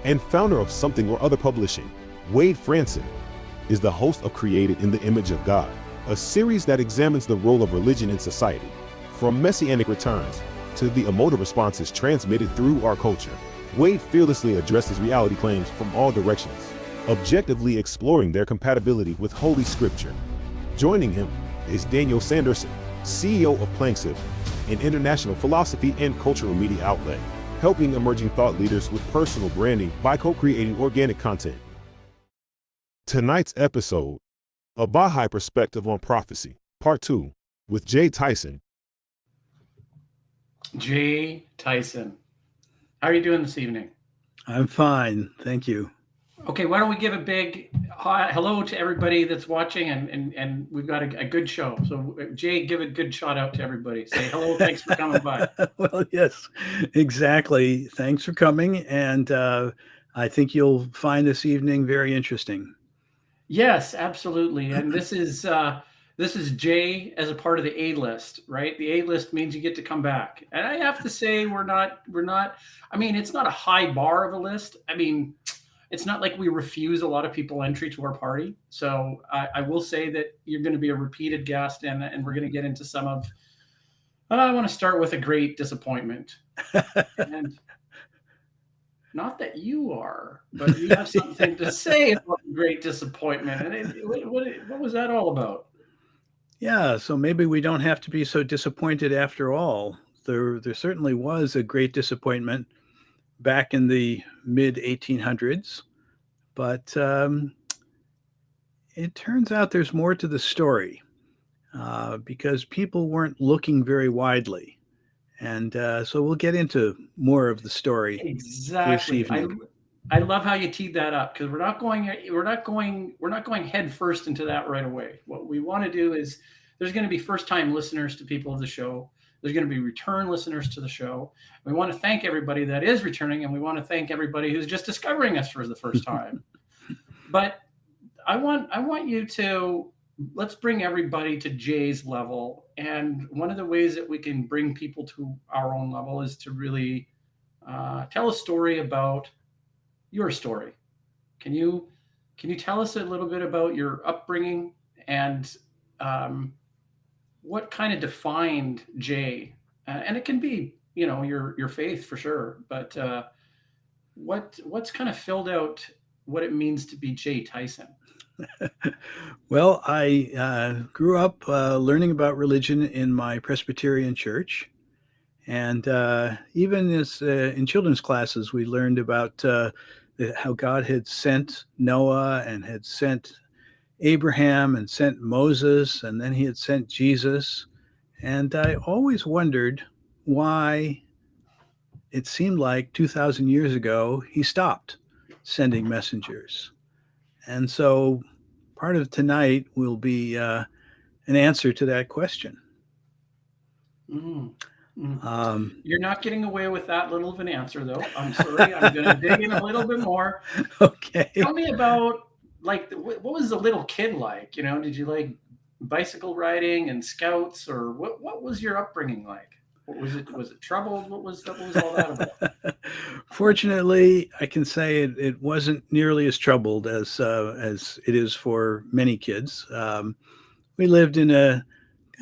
and founder of Something or Other Publishing, Wade Franson, is the host of Created in the Image of God, a series that examines the role of religion in society, from messianic returns to the emotive responses transmitted through our culture. Wade fearlessly addresses reality claims from all directions, objectively exploring their compatibility with Holy Scripture. Joining him is Daniel Sanderson, CEO of Planksiv, an international philosophy and cultural media outlet, helping emerging thought leaders with personal branding by co-creating organic content. Tonight's episode, A Baha'i Perspective on Prophecy, Part 2, with Tyson. Tyson. How are you doing this evening? I'm fine, thank you. Okay, why don't we give a big hello to everybody that's watching, and we've got a good show. So Jay, give a good shout out to everybody. Say hello, thanks for coming by. Well, yes, exactly. Thanks for coming, and I think you'll find this evening very interesting. Yes, absolutely. And this is Jay as a part of the A list, right? The A list means you get to come back. And I have to say we're not I mean, it's not a high bar of a list. I mean, it's not like we refuse a lot of people entry to our party. So I will say that you're going to be a repeated guest, and we're going to get into some of I want to start with a great disappointment. And not that you are, but you have something to say about the great disappointment. And what was that all about? Yeah, so maybe we don't have to be so disappointed after all. There certainly was a great disappointment back in the mid 1800s, but it turns out there's more to the story because people weren't looking very widely. And so we'll get into more of the story this evening. I love how you teed that up, because we're not going head first into that right away. What we want to do is there's going to be first time listeners to people of the show. There's going to be return listeners to the show. We want to thank everybody that is returning, and we want to thank everybody who's just discovering us for the first time. But I want you to let's bring everybody to Jay's level. And one of the ways that we can bring people to our own level is to really tell a story about your story. Can you tell us a little bit about your upbringing and what kind of defined Jay? And it can be, your faith for sure, but what's kind of filled out what it means to be Jay Tyson? Well, I grew up learning about religion in my Presbyterian church. And even as in children's classes, we learned about how God had sent Noah and had sent Abraham and sent Moses, and then he had sent Jesus. And I always wondered why it seemed like 2,000 years ago he stopped sending messengers. And so part of tonight will be an answer to that question. You're not getting away with that little of an answer, though. I'm sorry. I'm going to dig in a little bit more. Okay. Tell me about, what was the little kid like? Did you like bicycle riding and scouts, or what was your upbringing like? Was it troubled? What was all that about? Fortunately, I can say it wasn't nearly as troubled as it is for many kids. We lived in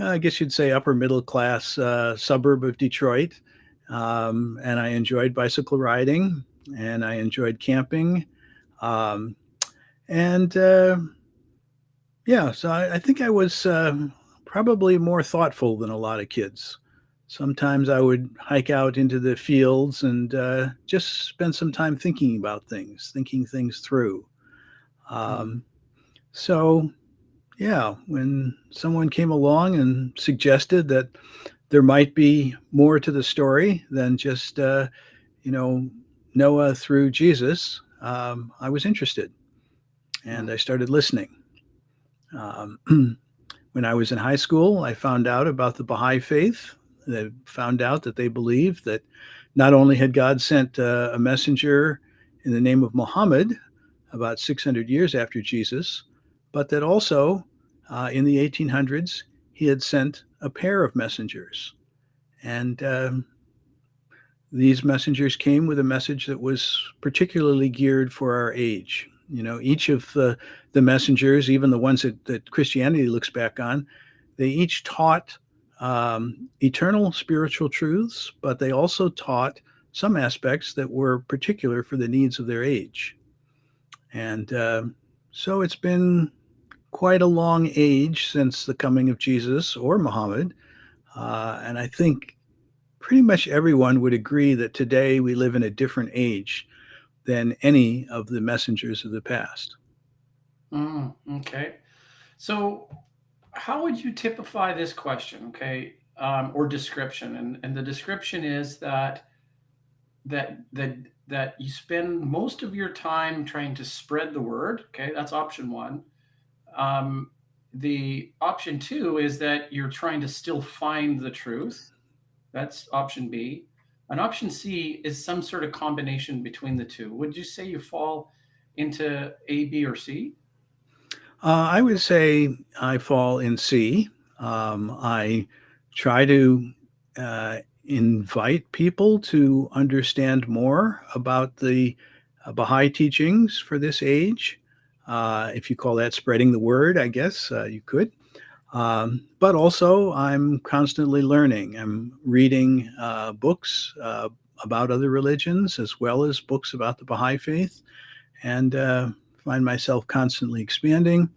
I guess you'd say, upper middle class suburb of Detroit, and I enjoyed bicycle riding, and I enjoyed camping, and so I think I was probably more thoughtful than a lot of kids. Sometimes I would hike out into the fields and just spend some time thinking about things, thinking things through. So, yeah, when someone came along and suggested that there might be more to the story than just, Noah through Jesus, I was interested, and I started listening. When I was in high school, I found out about the Baha'i faith. I found out that they believed that not only had God sent a messenger in the name of Muhammad about 600 years after Jesus, but that also in the 1800s, he had sent a pair of messengers. And these messengers came with a message that was particularly geared for our age. Each of the messengers, even the ones that Christianity looks back on, they each taught eternal spiritual truths, but they also taught some aspects that were particular for the needs of their age. And so it's been quite a long age since the coming of Jesus or Muhammad. And I think pretty much everyone would agree that today we live in a different age than any of the messengers of the past. Okay. So, how would you typify this question? Okay, or description? And the description is that that that you spend most of your time trying to spread the word. Okay, that's option one. Um, the option two is that you're trying to still find the truth. That's option B. And option C is some sort of combination between the two. Would you say you fall into A, B, or C? I would say I fall in C. I try to invite people to understand more about the Baha'i teachings for this age. If you call that spreading the word, I guess you could. But also, I'm constantly learning. I'm reading books about other religions as well as books about the Baha'i faith, and find myself constantly expanding.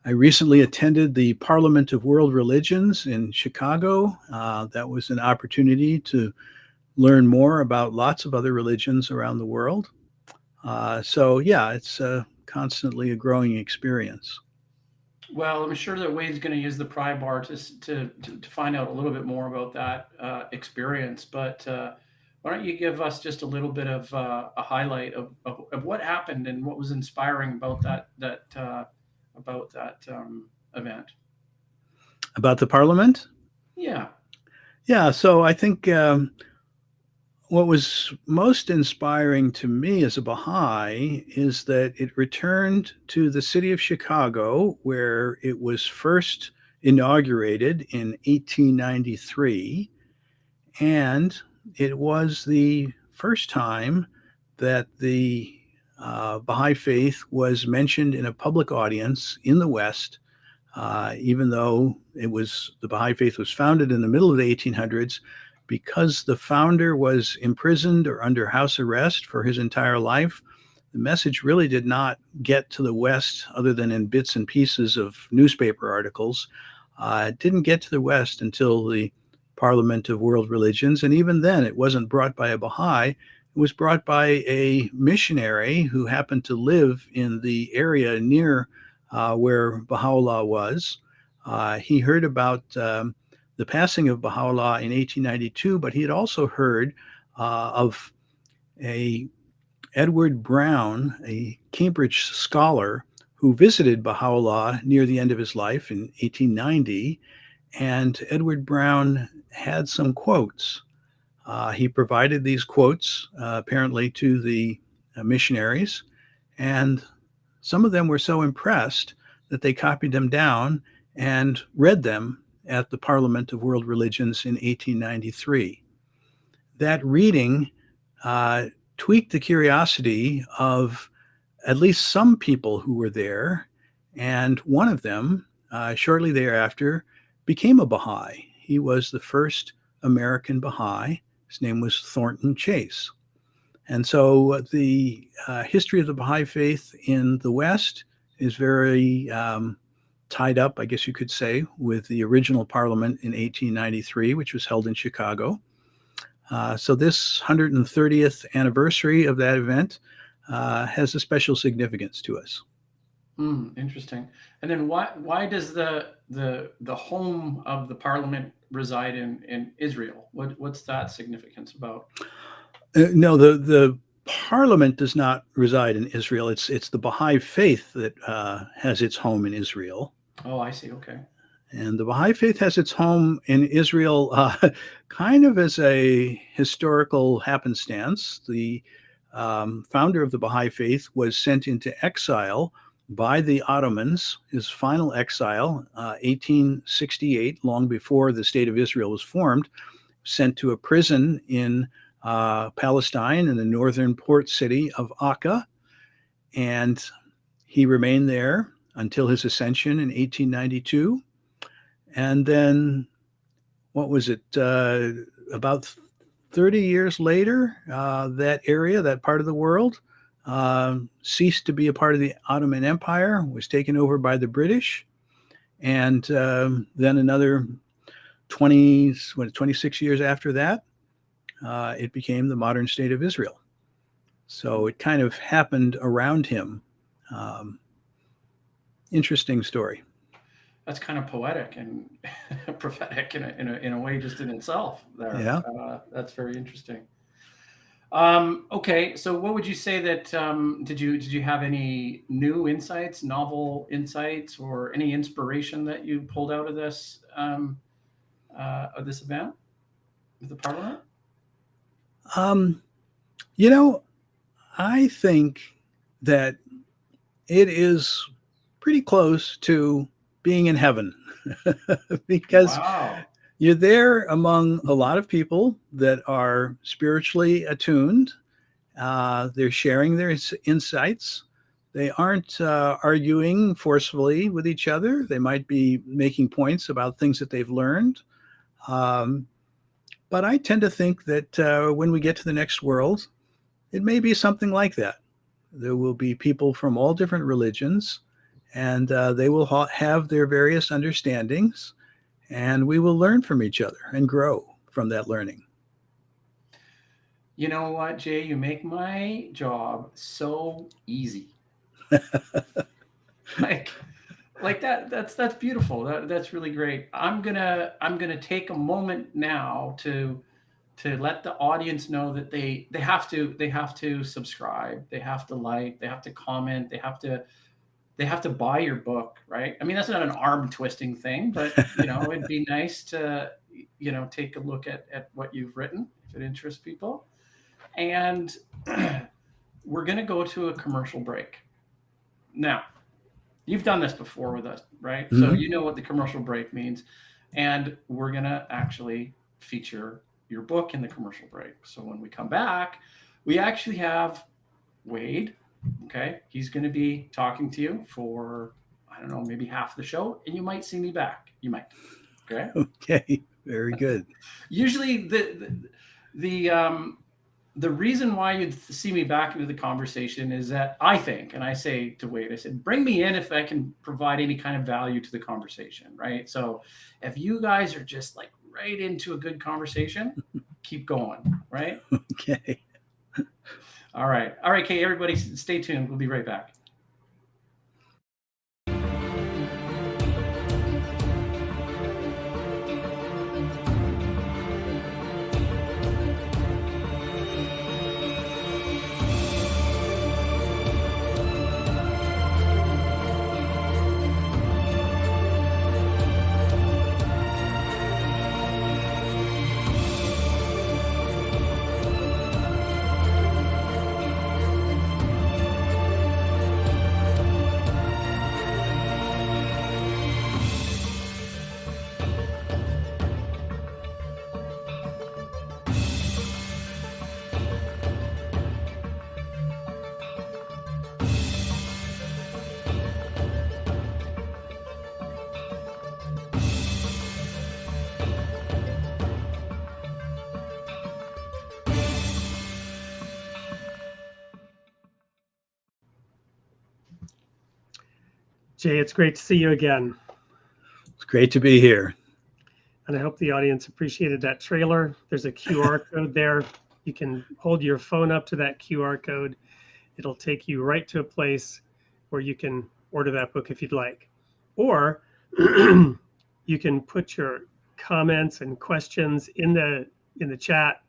I recently attended the Parliament of World Religions in Chicago. That was an opportunity to learn more about lots of other religions around the world. So, yeah, it's constantly a growing experience. Well, I'm sure that Wade's going to use the pry bar to find out a little bit more about that experience. But why don't you give us just a little bit of a highlight of what happened and what was inspiring about that event? About the Parliament? Yeah. Yeah, so I think what was most inspiring to me as a Baha'i is that it returned to the city of Chicago, where it was first inaugurated in 1893. And it was the first time that the Baha'i faith was mentioned in a public audience in the West, even though the Baha'i faith was founded in the middle of the 1800s. Because the founder was imprisoned or under house arrest for his entire life, the message really did not get to the West other than in bits and pieces of newspaper articles. It didn't get to the West until the Parliament of World Religions. And even then, it wasn't brought by a Baha'i. It was brought by a missionary who happened to live in the area near where Baha'u'llah was. He heard about the passing of Baha'u'llah in 1892, but he had also heard of a Edward Brown, a Cambridge scholar, who visited Baha'u'llah near the end of his life in 1890. And Edward Brown had some quotes. He provided these quotes apparently to the missionaries, and some of them were so impressed that they copied them down and read them at the Parliament of World Religions in 1893. That reading tweaked the curiosity of at least some people who were there, and one of them, shortly thereafter, became a Baha'i. He was the first American Baha'i. His name was Thornton Chase. And so the history of the Baha'i faith in the West is very tied up, I guess you could say, with the original Parliament in 1893, which was held in Chicago. So this 130th anniversary of that event has a special significance to us. Interesting. And then why does the home of the Parliament reside in Israel? What's that significance about? No, the Parliament does not reside in Israel. It's the Baha'i faith that has its home in Israel. Oh, I see. Okay. And the Baha'i faith has its home in Israel kind of as a historical happenstance. The founder of the Baha'i faith was sent into exile by the Ottomans, his final exile, 1868, long before the State of Israel was formed, sent to a prison in Palestine in the northern port city of Akka. And he remained there until his ascension in 1892. And then, what was it, about 30 years later, that area, that part of the world, ceased to be a part of the Ottoman Empire, was taken over by the British. And then another 26 years after that, it became the modern state of Israel. So it kind of happened around him. Interesting story. That's kind of poetic and prophetic in a way, just in itself. There, Yeah. That's very interesting. Okay, so what would you say that did you have any new insights, novel insights, or any inspiration that you pulled out of this event, of the Parliament? You know, I think that it is pretty close to being in heaven because Wow. you're there among a lot of people that are spiritually attuned. They're sharing their insights. They aren't arguing forcefully with each other. They might be making points about things that they've learned. But I tend to think that when we get to the next world, it may be something like that. There will be people from all different religions, and they will have their various understandings, and we will learn from each other and grow from that learning. You know what, Jay? You make my job so easy. like that. That's beautiful. That's really great. I'm gonna take a moment now to let the audience know that they have to subscribe, they have to like, they have to comment, they have to buy your book, right? I mean, that's not an arm twisting thing, but it'd be nice to take a look at what you've written if it interests people. And we're going to go to a commercial break. Now, you've done this before with us, right? Mm-hmm. So you know what the commercial break means. And we're going to actually feature your book in the commercial break. So when we come back, we actually have Wade. Okay. He's going to be talking to you for, I don't know, maybe half the show, and you might see me back. You might. Okay. Okay. Very good. Usually the reason why you'd see me back into the conversation is that I think, and I say to Wade, I said, bring me in if I can provide any kind of value to the conversation, right? So if you guys are just like right into a good conversation, keep going, right? Okay. All right. Okay, everybody stay tuned. We'll be right back. Jay, it's great to see you again. It's great to be here. And I hope the audience appreciated that trailer. There's a QR code there. You can hold your phone up to that QR code. It'll take you right to a place where you can order that book if you'd like. Or you can put your comments and questions in the chat.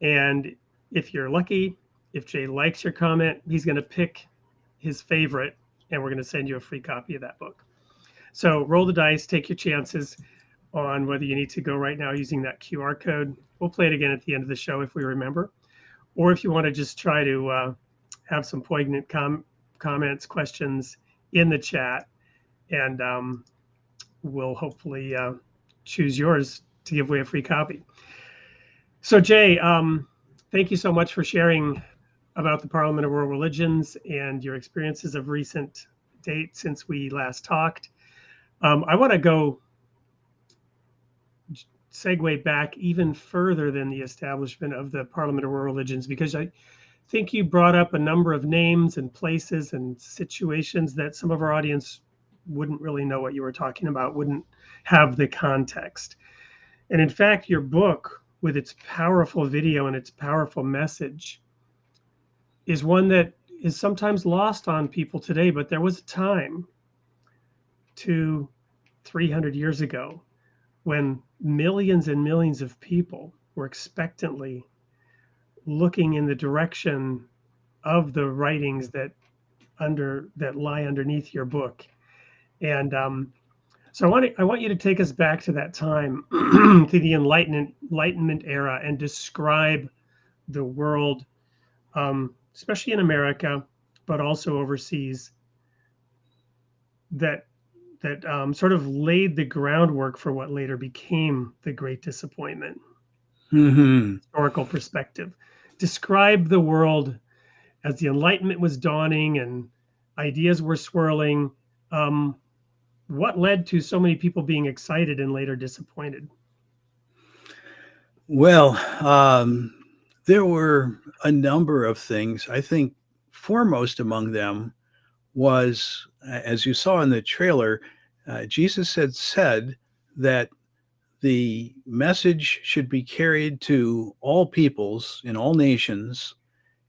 And if you're lucky, if Jay likes your comment, he's going to pick his favorite, and we're going to send you a free copy of that book. So roll the dice, take your chances on whether you need to go right now using that QR code. We'll play it again at the end of the show if we remember. Or if you want to just try to have some poignant comments, questions in the chat, and we'll hopefully choose yours to give away a free copy. So Jay, thank you so much for sharing about the Parliament of World Religions and your experiences of recent date since we last talked. I want to go segue back even further than the establishment of the Parliament of World Religions, because I think you brought up a number of names and places and situations that some of our audience wouldn't really know what you were talking about, wouldn't have the context. And in fact, your book, with its powerful video and its powerful message, is one that is sometimes lost on people today. But there was a time 300 years ago when millions and millions of people were expectantly looking in the direction of the writings that lie underneath your book. And so I want you to take us back to that time, to the Enlightenment era, and describe the world, especially in America, but also overseas, that sort of laid the groundwork for what later became the Great Disappointment. Mm-hmm. Historical perspective. Describe the world as the Enlightenment was dawning and ideas were swirling. What led to so many people being excited and later disappointed? Well, there were a number of things. I think foremost among them was, as you saw in the trailer, Jesus had said that the message should be carried to all peoples in all nations,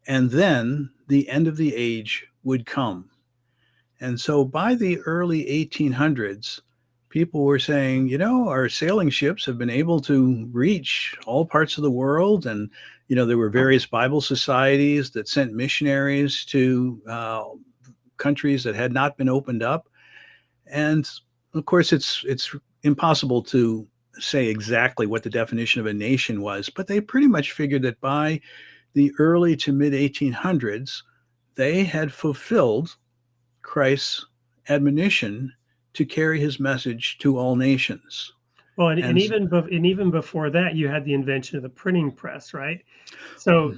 and then the end of the age would come. And so by the early 1800s, people were saying, our sailing ships have been able to reach all parts of the world. And, there were various Bible societies that sent missionaries to countries that had not been opened up. And of course, it's impossible to say exactly what the definition of a nation was, but they pretty much figured that by the early to mid 1800s, they had fulfilled Christ's admonition to carry his message to all nations. Well, and even before that, you had the invention of the printing press, right? So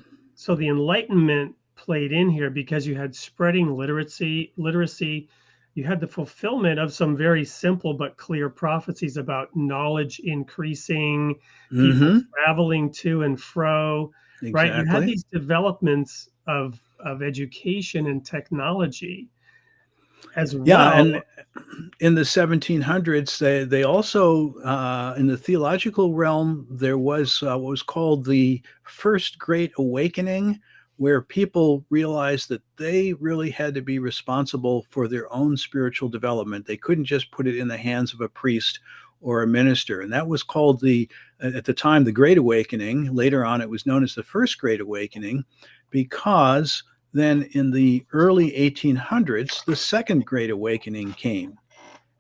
the Enlightenment played in here because you had spreading literacy. You had the fulfillment of some very simple but clear prophecies about knowledge increasing, people traveling to and fro, right? You had these developments of education and technology as well. Yeah, and in the 1700s, they also, in the theological realm, there was what was called the First Great Awakening, where people realized that they really had to be responsible for their own spiritual development. They couldn't just put it in the hands of a priest or a minister. And that was called at the time, the Great Awakening. Later on, it was known as the First Great Awakening, because then in the early 1800s, the Second Great Awakening came.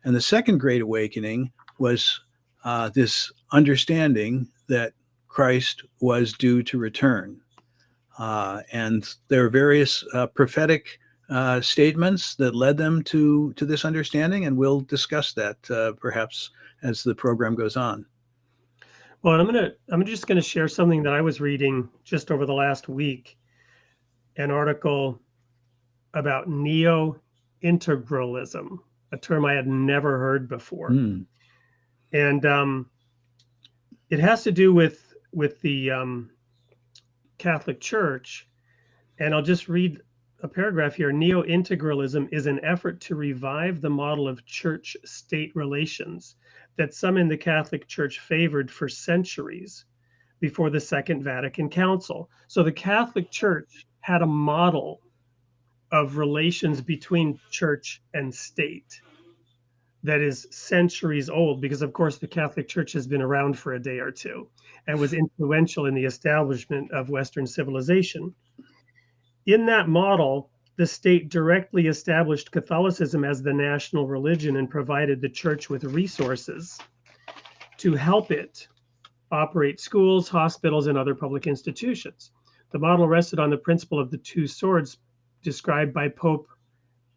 And the Second Great Awakening was this understanding that Christ was due to return. And there are various prophetic statements that led them to this understanding, and we'll discuss that perhaps as the program goes on. Well, I'm just gonna share something that I was reading just over the last week, an article about neo-integralism, a term I had never heard before. And it has to do with the Catholic Church. And I'll just read a paragraph here. Neo-integralism is an effort to revive the model of church-state relations that some in the Catholic Church favored for centuries before the Second Vatican Council. So the Catholic Church had a model of relations between church and state that is centuries old, because of course the Catholic Church has been around for a day or two and was influential in the establishment of Western civilization. In that model, the state directly established Catholicism as the national religion and provided the church with resources to help it operate schools, hospitals, and other public institutions. The model rested on the principle of the two swords described by Pope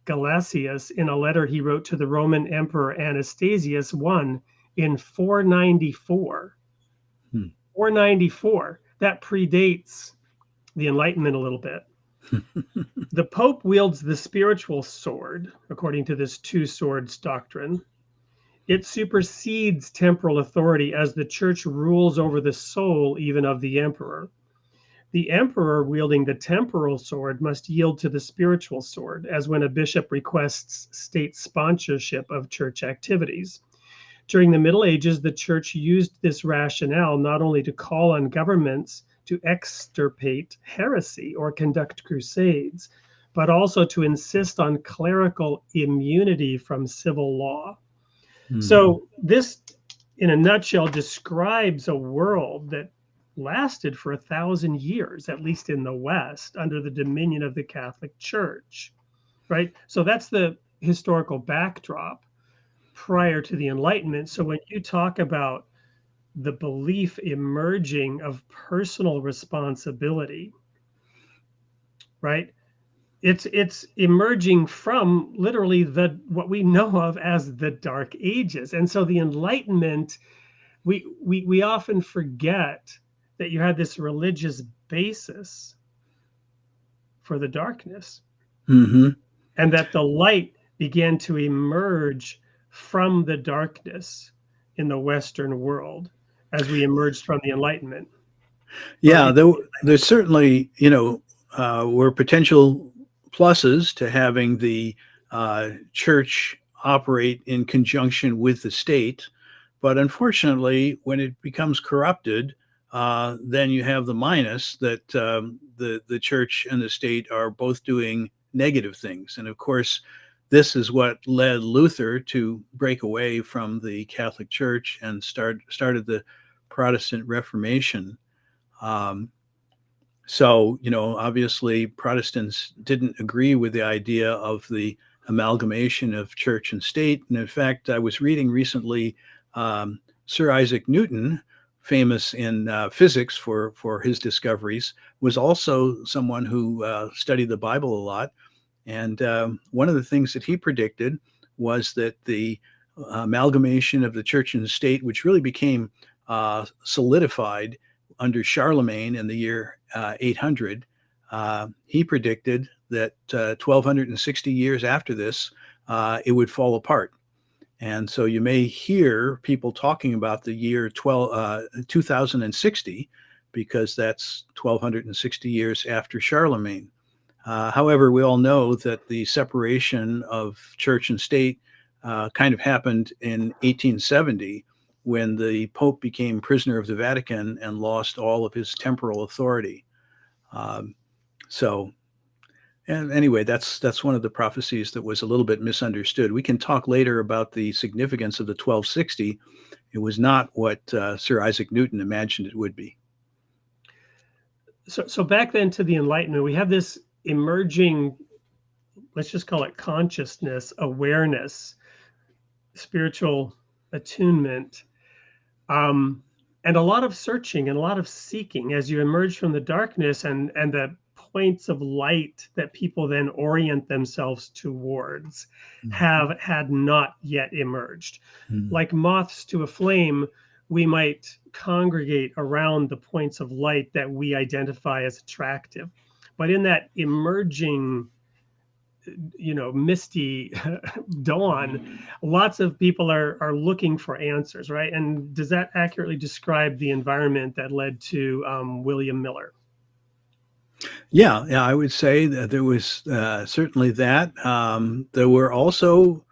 Gelasius in a letter he wrote to the Roman Emperor Anastasius I in 494. 494. That predates the Enlightenment a little bit. The Pope wields the spiritual sword, according to this two swords doctrine. It supersedes temporal authority as the church rules over the soul even of the emperor. The emperor wielding the temporal sword must yield to the spiritual sword, as when a bishop requests state sponsorship of church activities. During the Middle Ages, the church used this rationale not only to call on governments to extirpate heresy or conduct crusades, but also to insist on clerical immunity from civil law. So this, in a nutshell, describes a world that lasted for 1,000 years, at least in the West, under the dominion of the Catholic Church, right? So that's the historical backdrop prior to the Enlightenment. So when you talk about the belief emerging of personal responsibility, right? It's emerging from literally what we know of as the Dark Ages. And so the Enlightenment, we often forget that you had this religious basis for the darkness, and that the light began to emerge from the darkness in the Western world as we emerged from the Enlightenment. Yeah, there's certainly, were potential pluses to having the church operate in conjunction with the state. But unfortunately, when it becomes corrupted, then you have the minus that the church and the state are both doing negative things. And of course, this is what led Luther to break away from the Catholic Church and started the Protestant Reformation. So, obviously Protestants didn't agree with the idea of the amalgamation of church and state. And in fact, I was reading recently, Sir Isaac Newton, famous in physics for his discoveries, was also someone who studied the Bible a lot. And one of the things that he predicted was that the amalgamation of the church and the state, which really became solidified under Charlemagne in the year 800, he predicted that 1,260 years after this, it would fall apart. And so you may hear people talking about the year 2060, because that's 1,260 years after Charlemagne. However, we all know that the separation of church and state kind of happened in 1870, when the Pope became prisoner of the Vatican and lost all of his temporal authority. And anyway, that's one of the prophecies that was a little bit misunderstood. We can talk later about the significance of the 1260. It was not what Sir Isaac Newton imagined it would be. So back then to the Enlightenment, we have this emerging, let's just call it consciousness, awareness, spiritual attunement, and a lot of searching and a lot of seeking as you emerge from the darkness, and the points of light that people then orient themselves towards had not yet emerged. Like moths to a flame, we might congregate around the points of light that we identify as attractive. But in that emerging, misty dawn, lots of people are looking for answers, right? And does that accurately describe the environment that led to William Miller? Yeah, I would say that there was certainly that. There were also,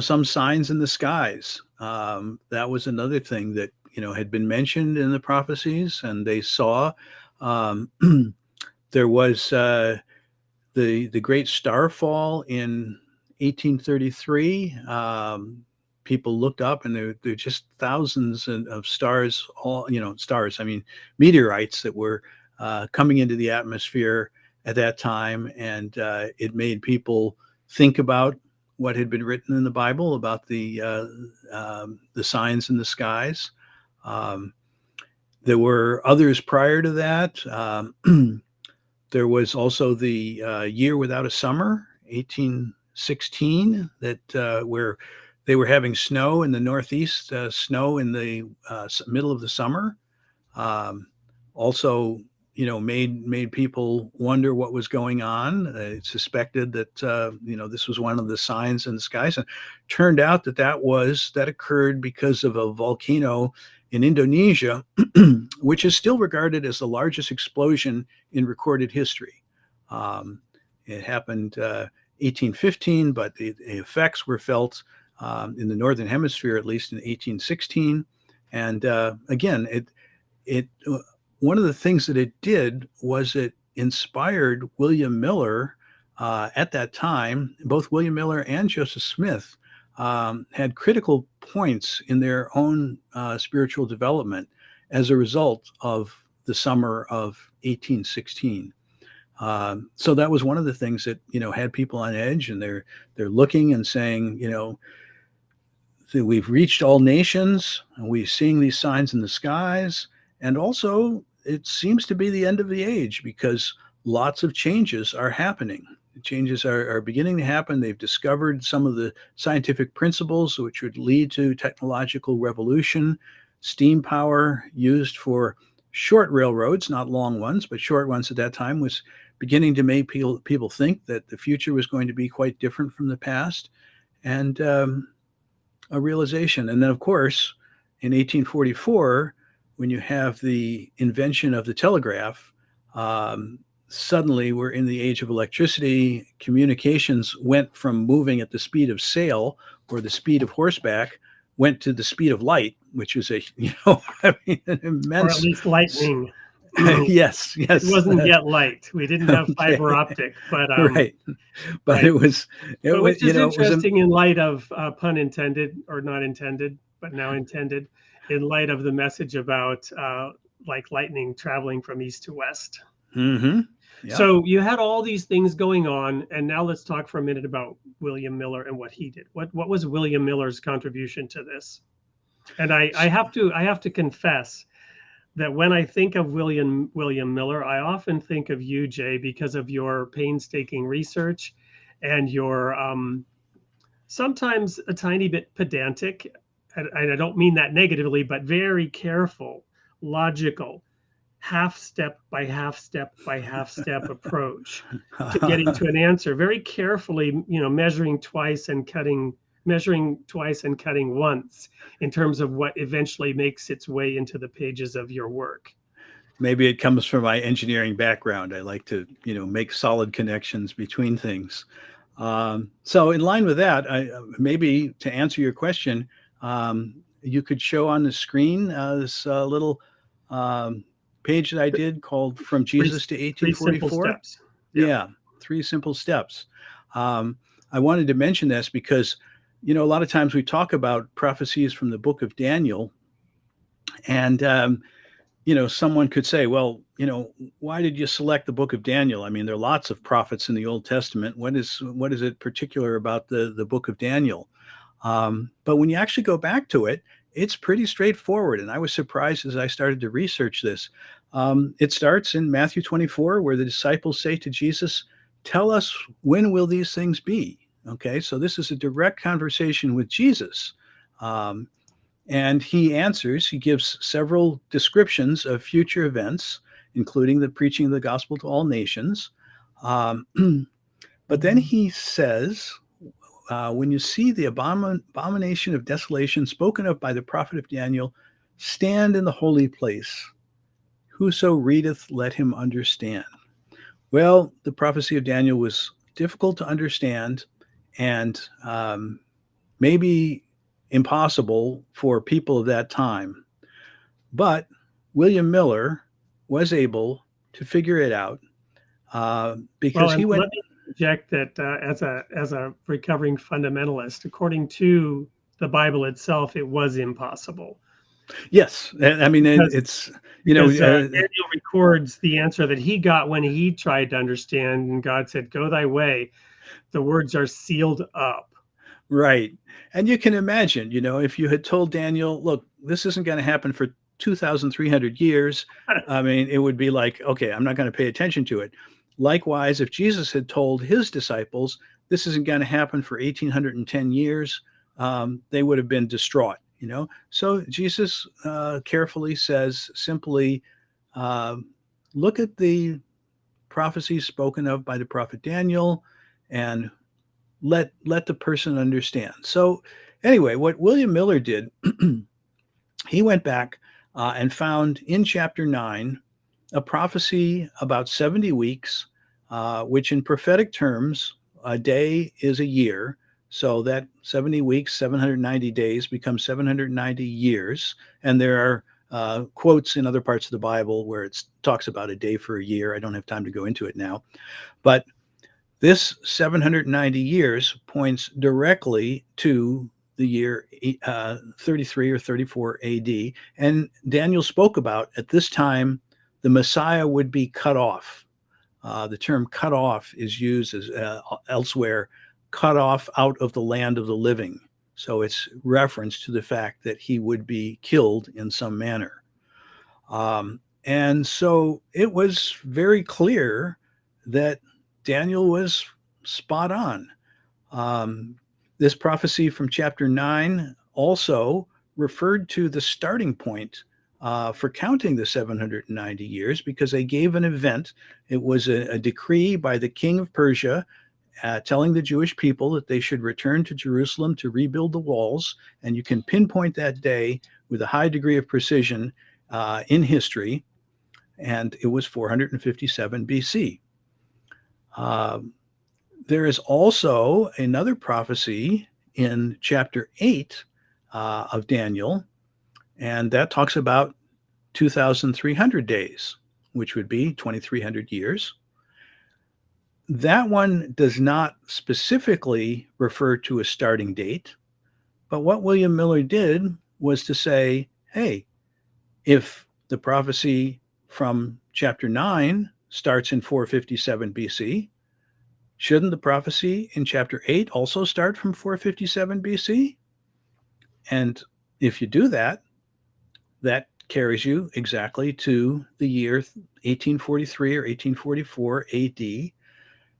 some signs in the skies. That was another thing that, had been mentioned in the prophecies, and they saw. There was the great starfall in 1833. People looked up, and there were just thousands of stars, meteorites that were coming into the atmosphere at that time. And it made people think about what had been written in the Bible about the signs in the skies. There were others prior to that. There was also the year without a summer, 1816, that where they were having snow in the Northeast, snow in the middle of the summer. Also, made people wonder what was going on. They suspected that this was one of the signs in the skies, and turned out that occurred because of a volcano in Indonesia, which is still regarded as the largest explosion in recorded history. It happened 1815, but the effects were felt in the northern hemisphere at least in 1816. And again, it one of the things that it did was it inspired William Miller at that time. Both William Miller and Joseph Smith had critical points in their own spiritual development as a result of the summer of 1816. So that was one of the things that had people on edge, and they're looking and saying, we've reached all nations, and we're seeing these signs in the skies, and also it seems to be the end of the age because lots of changes are happening. Changes are beginning to happen. They've discovered some of the scientific principles which would lead to technological revolution. Steam power used for short railroads, not long ones, but short ones at that time, was beginning to make people think that the future was going to be quite different from the past, and a realization. And then, of course, in 1844, when you have the invention of the telegraph, suddenly we're in the age of electricity. Communications went from moving at the speed of sail or the speed of horseback, went to the speed of light, which was an immense, or at least lightning. yes. It wasn't yet light. We didn't have fiber optic, but right. But right. it was, which is interesting in light of pun intended or not intended, but now intended, in light of the message about like lightning traveling from east to west. Mm-hmm. Yeah. So you had all these things going on, and now let's talk for a minute about William Miller and what he did. What was William Miller's contribution to this? And I have to confess that when I think of William Miller, I often think of you, Jay, because of your painstaking research and your sometimes a tiny bit pedantic, and I don't mean that negatively, but very careful, logical, half step by half step by half step approach to getting to an answer, very carefully, measuring twice and cutting once in terms of what eventually makes its way into the pages of your work. Maybe it comes from my engineering background. I like to, make solid connections between things. So in line with that, maybe to answer your question, you could show on the screen this little page that I did called From Jesus to 1844. 3 simple steps. Yeah, 3 simple steps. I wanted to mention this because, a lot of times we talk about prophecies from the book of Daniel, and, someone could say, well, why did you select the book of Daniel? I mean, there are lots of prophets in the Old Testament. What is it particular about the book of Daniel? But when you actually go back to it, it's pretty straightforward. And I was surprised as I started to research this. It starts in Matthew 24, where the disciples say to Jesus, "Tell us, when will these things be?" Okay, so this is a direct conversation with Jesus. And he answers, he gives several descriptions of future events, including the preaching of the gospel to all nations. But then he says, when you see the abomination of desolation spoken of by the prophet of Daniel, stand in the holy place. Whoso readeth, let him understand. Well, the prophecy of Daniel was difficult to understand and maybe impossible for people of that time. But William Miller was able to figure it out because he went. Let me interject that as a recovering fundamentalist, according to the Bible itself, it was impossible. Yes, I mean it's Daniel records the answer that he got when he tried to understand, and God said, "Go thy way." The words are sealed up. Right. And you can imagine, if you had told Daniel, look, this isn't going to happen for 2,300 years, I mean, it would be like, okay, I'm not going to pay attention to it. Likewise, if Jesus had told his disciples, this isn't going to happen for 1,810 years, they would have been distraught, So Jesus carefully says simply, look at the prophecies spoken of by the prophet Daniel and let the person understand. So anyway, what William Miller did, he went back and found in chapter 9 a prophecy about 70 weeks, which in prophetic terms, a day is a year. So that 70 weeks, 790 days becomes 790 years. And there are quotes in other parts of the Bible where it talks about a day for a year. I don't have time to go into it now. But this 790 years points directly to the year 33 or 34 AD. And Daniel spoke about at this time, the Messiah would be cut off. The term cut off is used as elsewhere, cut off out of the land of the living. So it's reference to the fact that he would be killed in some manner. And so it was very clear that Daniel was spot on. This prophecy from chapter 9 also referred to the starting point for counting the 790 years, because they gave an event. It was a decree by the king of Persia telling the Jewish people that they should return to Jerusalem to rebuild the walls. And you can pinpoint that day with a high degree of precision in history. And it was 457 BC. There is also another prophecy in chapter 8 of Daniel, and that talks about 2,300 days, which would be 2,300 years. That one does not specifically refer to a starting date, but what William Miller did was to say, hey, if the prophecy from chapter 9 starts in 457 BC, shouldn't the prophecy in chapter 8 also start from 457 BC? And if you do that, that carries you exactly to the year 1843 or 1844 AD,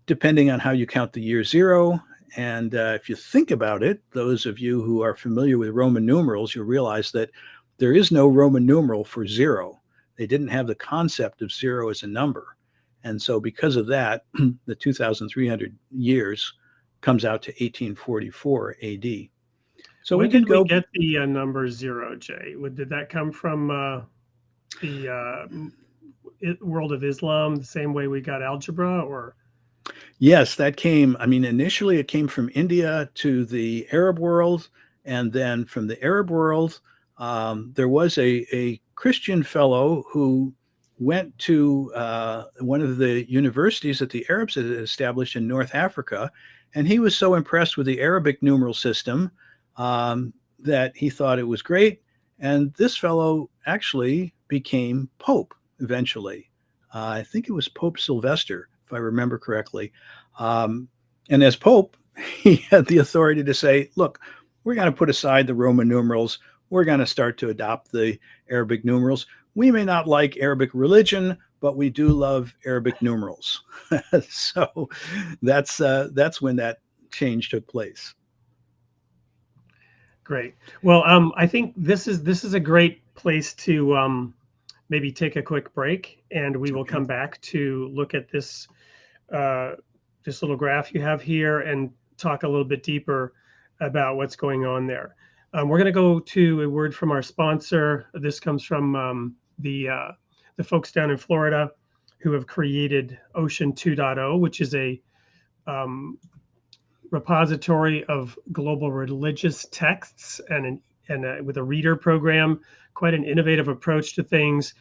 depending on how you count the year zero. And if you think about it, those of you who are familiar with Roman numerals, you'll realize that there is no Roman numeral for zero. They didn't have the concept of zero as a number. And so because of that, the 2,300 years comes out to 1844 AD. So when we can did go. We get the number zero, Jay? Did that come from the world of Islam, the same way we got algebra, or? Yes, that came. I mean, initially it came from India to the Arab world, and then from the Arab world, there was a Christian fellow who went to one of the universities that the Arabs had established in North Africa, and he was so impressed with the Arabic numeral system that he thought it was great. And this fellow actually became Pope eventually. I think it was Pope Sylvester, if I remember correctly. And as Pope, he had the authority to say, look, we're going to put aside the Roman numerals. We're going to start to adopt the Arabic numerals. We may not like Arabic religion, but we do love Arabic numerals. So that's when that change took place. Great. Well, I think this is a great place to maybe take a quick break, and we will come back to look at this this little graph you have here and talk a little bit deeper about what's going on there. We're going to go to a word from our sponsor. This comes from the folks down in Florida who have created Ocean 2.0, which is a repository of global religious texts and with a reader program, quite an innovative approach to things.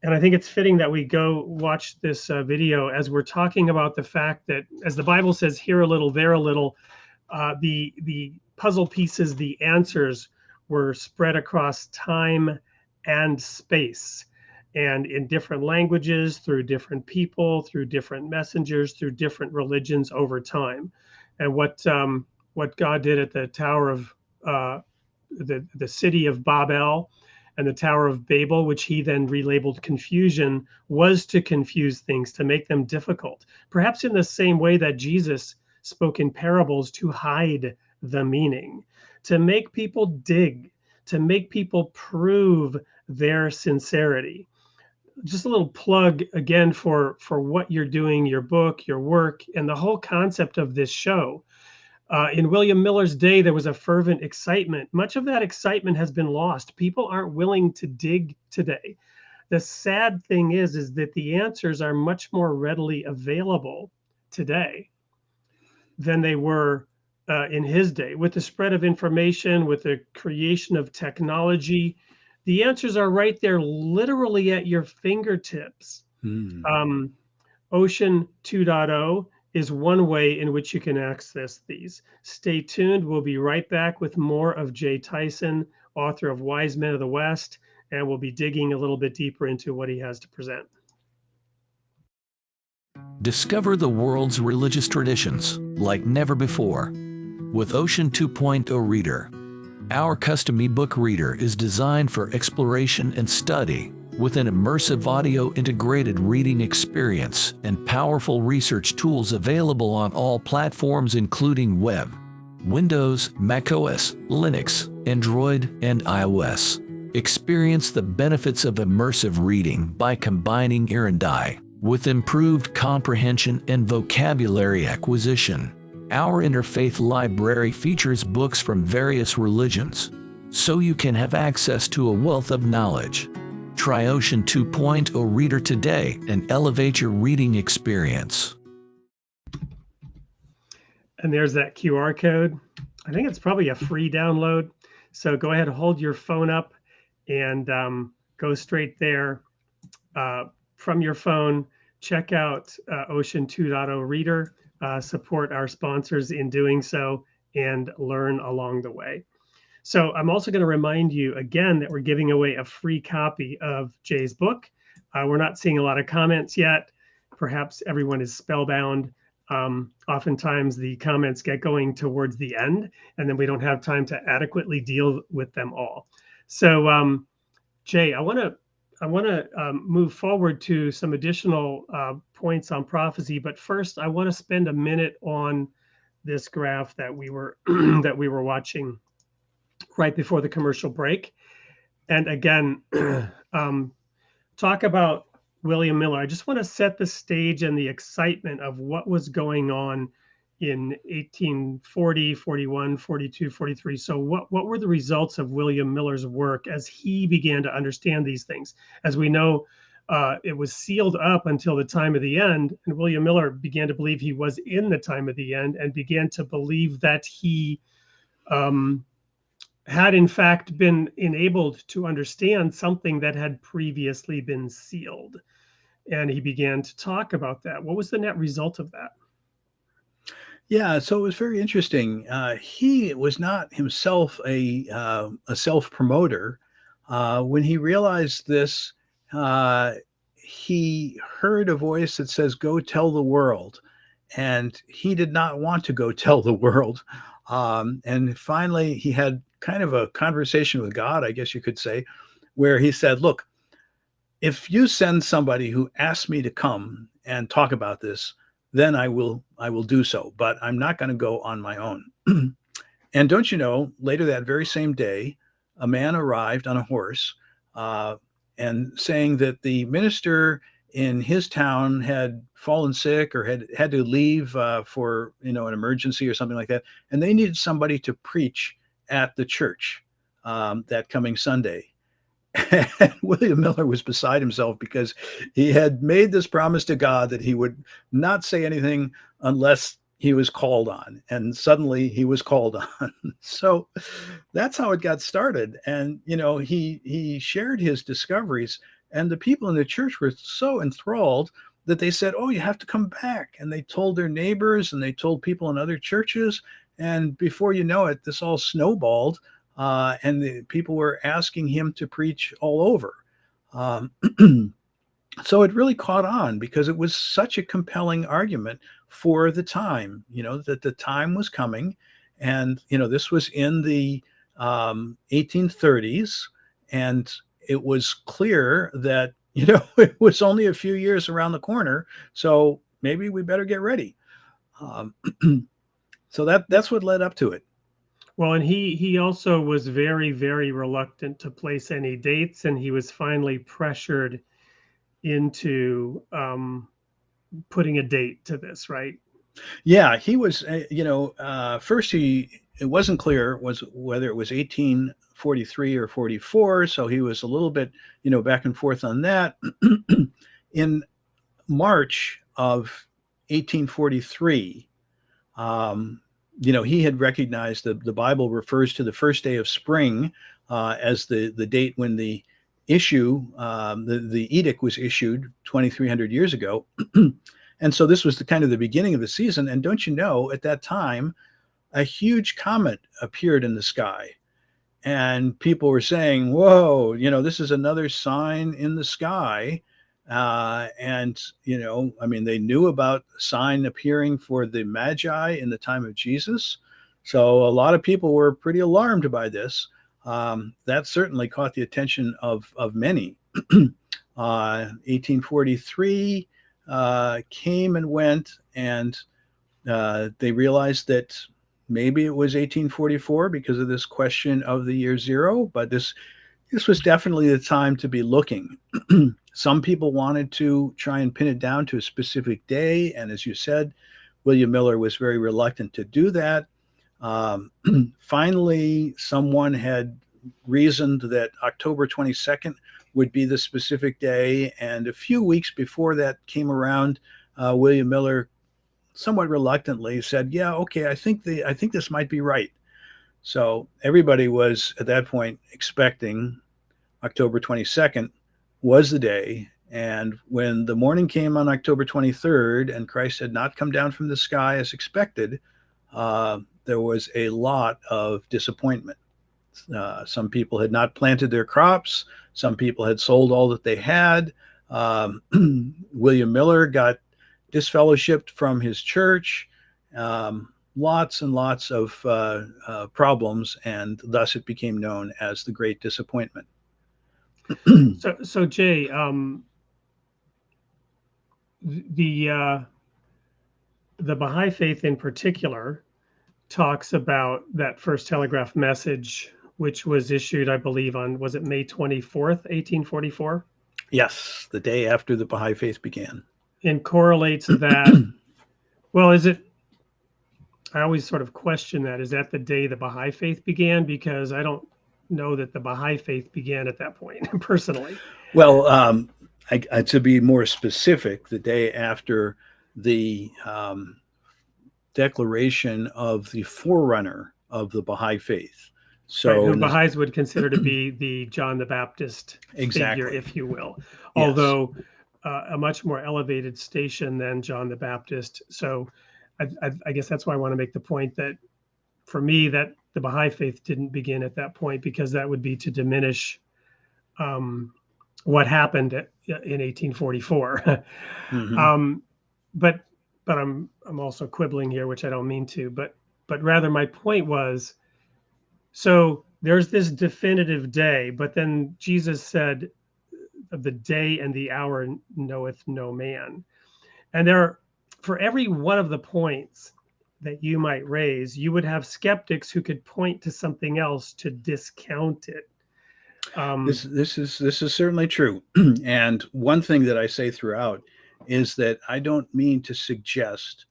And I think it's fitting that we go watch this video as we're talking about the fact that, as the Bible says, here a little, there a little, the puzzle pieces, the answers were spread across time and space, and in different languages, through different people, through different messengers, through different religions over time. And what God did at the Tower of the city of Babel and the Tower of Babel, which he then relabeled confusion, was to confuse things, to make them difficult. Perhaps in the same way that Jesus spoke in parables to hide the meaning, to make people dig, to make people prove their sincerity. just a little plug again for what you're doing, your book, your work, and the whole concept of this show. In William Miller's day, there was a fervent excitement. Much of that excitement has been lost. People aren't willing to dig today. The sad thing is that the answers are much more readily available today than they were in his day. With the spread of information, with the creation of technology, the answers are right there, literally at your fingertips. Ocean 2.0 is one way in which you can access these. Stay tuned. We'll be right back with more of Jay Tyson, author of Wise Men of the West, and we'll be digging a little bit deeper into what he has to present. Discover the world's religious traditions like never before with Ocean 2.0 Reader. Our custom ebook reader is designed for exploration and study with an immersive audio integrated reading experience and powerful research tools available on all platforms including web, Windows, macOS, Linux, Android, and iOS. Experience the benefits of immersive reading by combining ear and eye with improved comprehension and vocabulary acquisition. Our interfaith library features books from various religions, so you can have access to a wealth of knowledge. Try Ocean 2.0 Reader today and elevate your reading experience. And there's that QR code. I think it's probably a free download. So go ahead and hold your phone up and go straight there from your phone. Check out Ocean 2.0 Reader. Support our sponsors in doing so and learn along the way. So I'm also going to remind you again that we're giving away a free copy of Jay's book. We're not seeing a lot of comments yet. Perhaps everyone is spellbound. Oftentimes the comments get going towards the end, and then we don't have time to adequately deal with them all. So Jay, I want to move forward to some additional points on prophecy, but first I want to spend a minute on this graph that we were that we were watching right before the commercial break. And again, talk about William Miller. I just want to set the stage and the excitement of what was going on in 1840, 41, 42, 43. So what were the results of William Miller's work as he began to understand these things? As we know, it was sealed up until the time of the end, and William Miller began to believe he was in the time of the end and began to believe that he had in fact been enabled to understand something that had previously been sealed. And he began to talk about that. What was the net result of that? Yeah, so it was very interesting. He was not himself a self-promoter. When he realized this, he heard a voice that says, "Go tell the world." And he did not want to go tell the world. And finally, he had kind of a conversation with God, I guess you could say, where he said, "Look, if you send somebody who asks me to come and talk about this, then I will do so, but I'm not going to go on my own." And don't you know, later that very same day, a man arrived on a horse and saying that the minister in his town had fallen sick or had to leave for an emergency or something like that, and they needed somebody to preach at the church that coming Sunday. And William Miller was beside himself because he had made this promise to God that he would not say anything unless he was called on. And suddenly he was called on. So that's how it got started. And, he shared his discoveries, and the people in the church were so enthralled that they said, "Oh, you have to come back." And they told their neighbors and they told people in other churches. And before you know it, this all snowballed. And the people were asking him to preach all over. So it really caught on because it was such a compelling argument for the time, that the time was coming. And, this was in the 1830s. And it was clear that, it was only a few years around the corner. So maybe we better get ready. So that's what led up to it. Well, and he also was very, very reluctant to place any dates, and he was finally pressured into putting a date to this, right? Yeah, he was, first it wasn't clear whether it was 1843 or 44. So he was a little bit, back and forth on that. In March of 1843, he had recognized that the Bible refers to the first day of spring as the date when the edict was issued 2,300 years ago. And so this was the kind of the beginning of the season. And don't you know, at that time, a huge comet appeared in the sky. And people were saying, whoa, this is another sign in the sky. And they knew about the sign appearing for the Magi in the time of Jesus. So a lot of people were pretty alarmed by this. That certainly caught the attention of many. 1843 came and went, and they realized that maybe it was 1844 because of this question of the year zero, but this was definitely the time to be looking. Some people wanted to try and pin it down to a specific day, and as you said, William Miller was very reluctant to do that. Finally, someone had reasoned that October 22nd would be the specific day, and a few weeks before that came around, William Miller somewhat reluctantly said, yeah, okay, I think this might be right. So everybody was at that point expecting October 22nd was the day. And when the morning came on October 23rd and Christ had not come down from the sky as expected, there was a lot of disappointment. Some people had not planted their crops. Some people had sold all that they had. William Miller got disfellowshipped from his church. Lots and lots of problems, and thus it became known as the Great Disappointment. So Jay, the Baha'i faith in particular talks about that first telegraph message, which was issued, I believe, was it May 24th, 1844? Yes, the day after the Baha'i faith began. And correlates that. Well, I always sort of question that. Is that the day the Baha'i faith began? Because I don't know that the Baha'i faith began at that point, personally. Well, to be more specific, the day after the declaration of the forerunner of the Baha'i faith. So who Baha'is would consider to be the John the Baptist figure, if you will. Yes. Although a much more elevated station than John the Baptist. So I guess that's why I want to make the point that for me, that the Baha'i faith didn't begin at that point, because that would be to diminish what happened in 1844. Mm-hmm. But I'm also quibbling here, which I don't mean to, but rather my point was, so there's this definitive day, but then Jesus said, the day and the hour knoweth no man. And for every one of the points that you might raise, you would have skeptics who could point to something else to discount it. This is certainly true. And one thing that I say throughout is that I don't mean to suggest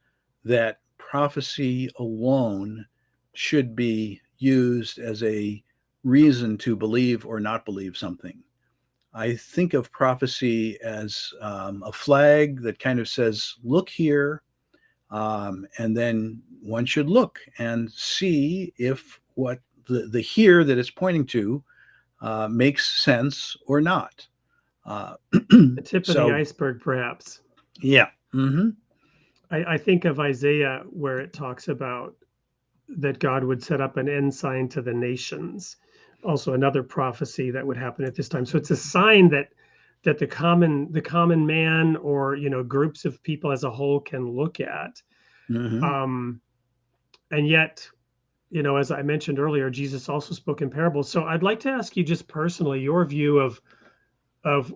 that prophecy alone should be used as a reason to believe or not believe something. I think of prophecy as a flag that kind of says, look here, and then one should look and see if what the here that it's pointing to makes sense or not. The tip of the iceberg, perhaps. Yeah. Mm-hmm. I think of Isaiah, where it talks about that God would set up an ensign to the nations. Also another prophecy that would happen at this time. So it's a sign that the common man, or groups of people as a whole, can look at. Mm-hmm. And yet, as I mentioned earlier, Jesus also spoke in parables. So I'd like to ask you just personally your view of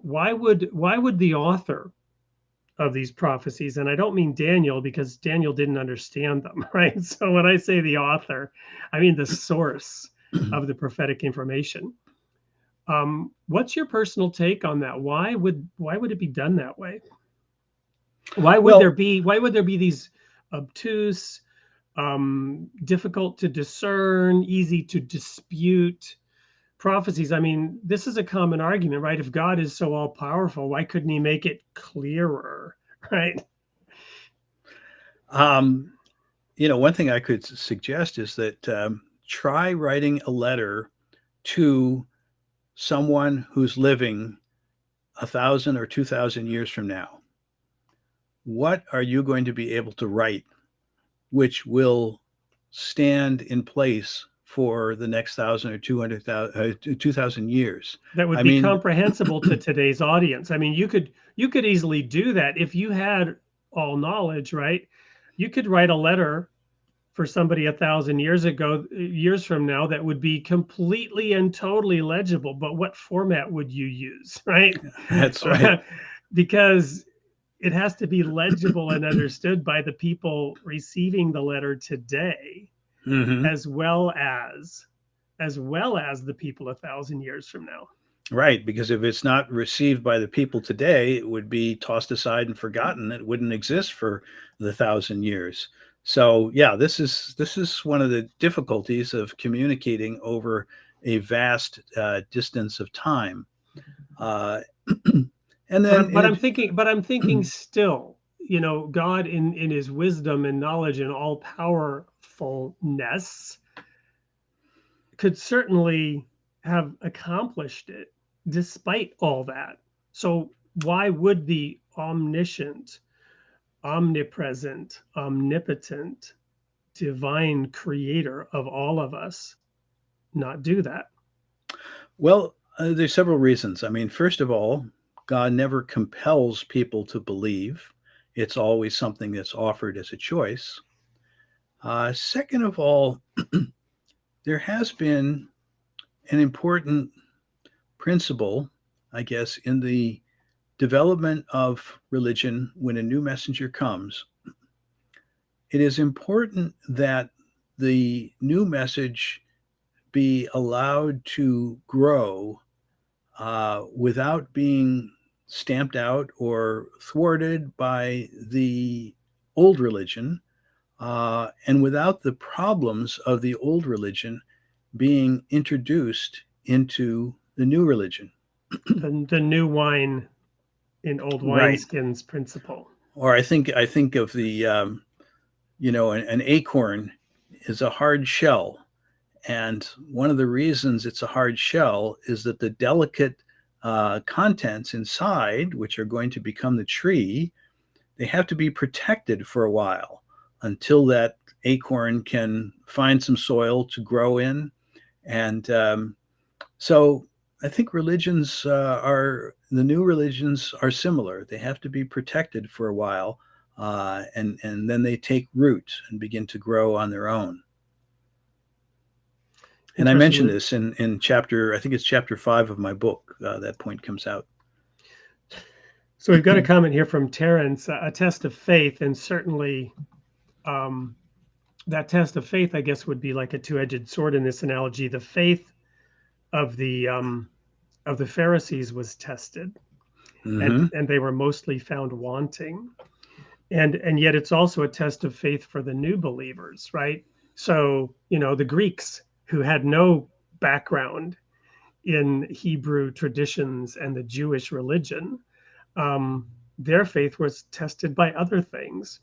why would the author of these prophecies, and I don't mean Daniel, because Daniel didn't understand them, right? So when I say the author, I mean the source of the prophetic information. What's your personal take on that? Why would it be done that way? Why would Well, there be these obtuse, difficult to discern, easy to dispute prophecies? I mean, this is a common argument, right? If God is so all powerful, why couldn't he make it clearer, right? one thing I could suggest is that try writing a letter to someone who's living 1,000 or 2,000 years from now. What are you going to be able to write which will stand in place for the next 1,000 or 2,000 years? That would be comprehensible to today's audience. I mean, you could easily do that if you had all knowledge, right? You could write a letter for somebody 1,000 years from now, that would be completely and totally legible. But what format would you use, right? That's right. Because it has to be legible and understood by the people receiving the letter today, as well as the people 1,000 years from now. Right, because if it's not received by the people today, it would be tossed aside and forgotten. It wouldn't exist for the 1,000 years. So yeah, this is one of the difficulties of communicating over a vast distance of time. And then, but I'm thinking still, God in his wisdom and knowledge and all powerfulness could certainly have accomplished it despite all that. So why would the omniscient, omnipresent, omnipotent, divine creator of all of us not do that? Well, there's several reasons. I mean, first of all, God never compels people to believe. It's always something that's offered as a choice. Second of all, there has been an important principle, I guess, in the development of religion. When a new messenger comes, it is important that the new message be allowed to grow without being stamped out or thwarted by the old religion, and without the problems of the old religion being introduced into the new religion. The new wine in old wineskins principle. Or I think of the an acorn is a hard shell, and one of the reasons it's a hard shell is that the delicate contents inside, which are going to become the tree, they have to be protected for a while until that acorn can find some soil to grow in. And so I think the new religions are similar. They have to be protected for a while, and then they take root and begin to grow on their own. And I mentioned this in chapter, I think it's chapter 5 of my book. That point comes out. So we've got a comment here from Terrence, a test of faith, and certainly that test of faith, I guess, would be like a two-edged sword in this analogy. The faith of the Pharisees was tested, and they were mostly found wanting, and yet it's also a test of faith for the new believers, right? So the Greeks, who had no background in Hebrew traditions and the Jewish religion, their faith was tested by other things.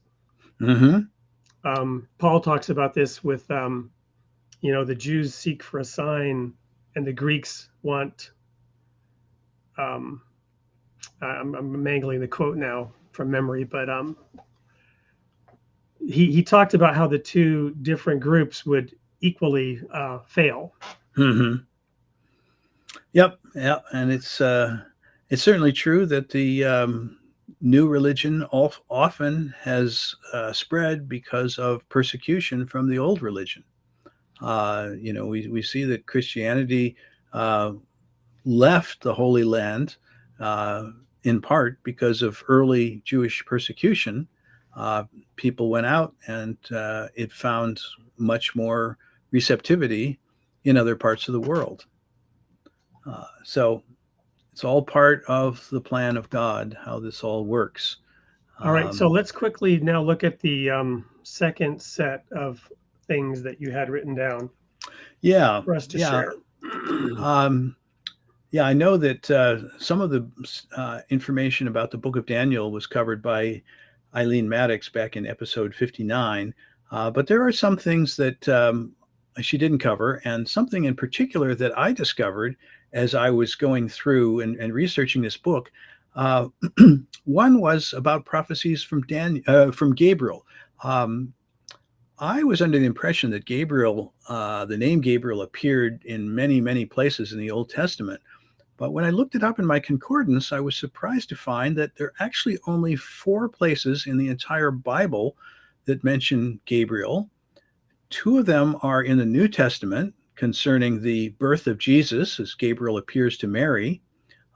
Paul talks about this with, the Jews seek for a sign, and the Greeks want. I'm mangling the quote now from memory, but he talked about how the two different groups would equally fail. Yep, and it's certainly true that the new religion often has spread because of persecution from the old religion. We see that Christianity left the Holy Land in part because of early Jewish persecution. People went out, and it found much more receptivity in other parts of the world. So it's all part of the plan of God, how this all works. All right, so let's quickly now look at the second set of things that you had written down Yeah, for us to yeah. share. Yeah, I know that some of the information about the book of Daniel was covered by Eileen Maddox back in episode 59, but there are some things that she didn't cover, and something in particular that I discovered as I was going through and researching this book. One was about prophecies from Gabriel. I was under the impression that Gabriel, the name Gabriel, appeared in many, many places in the Old Testament. But when I looked it up in my concordance, I was surprised to find that there are actually only 4 places in the entire Bible that mention Gabriel. 2 of them are in the New Testament concerning the birth of Jesus, as Gabriel appears to Mary,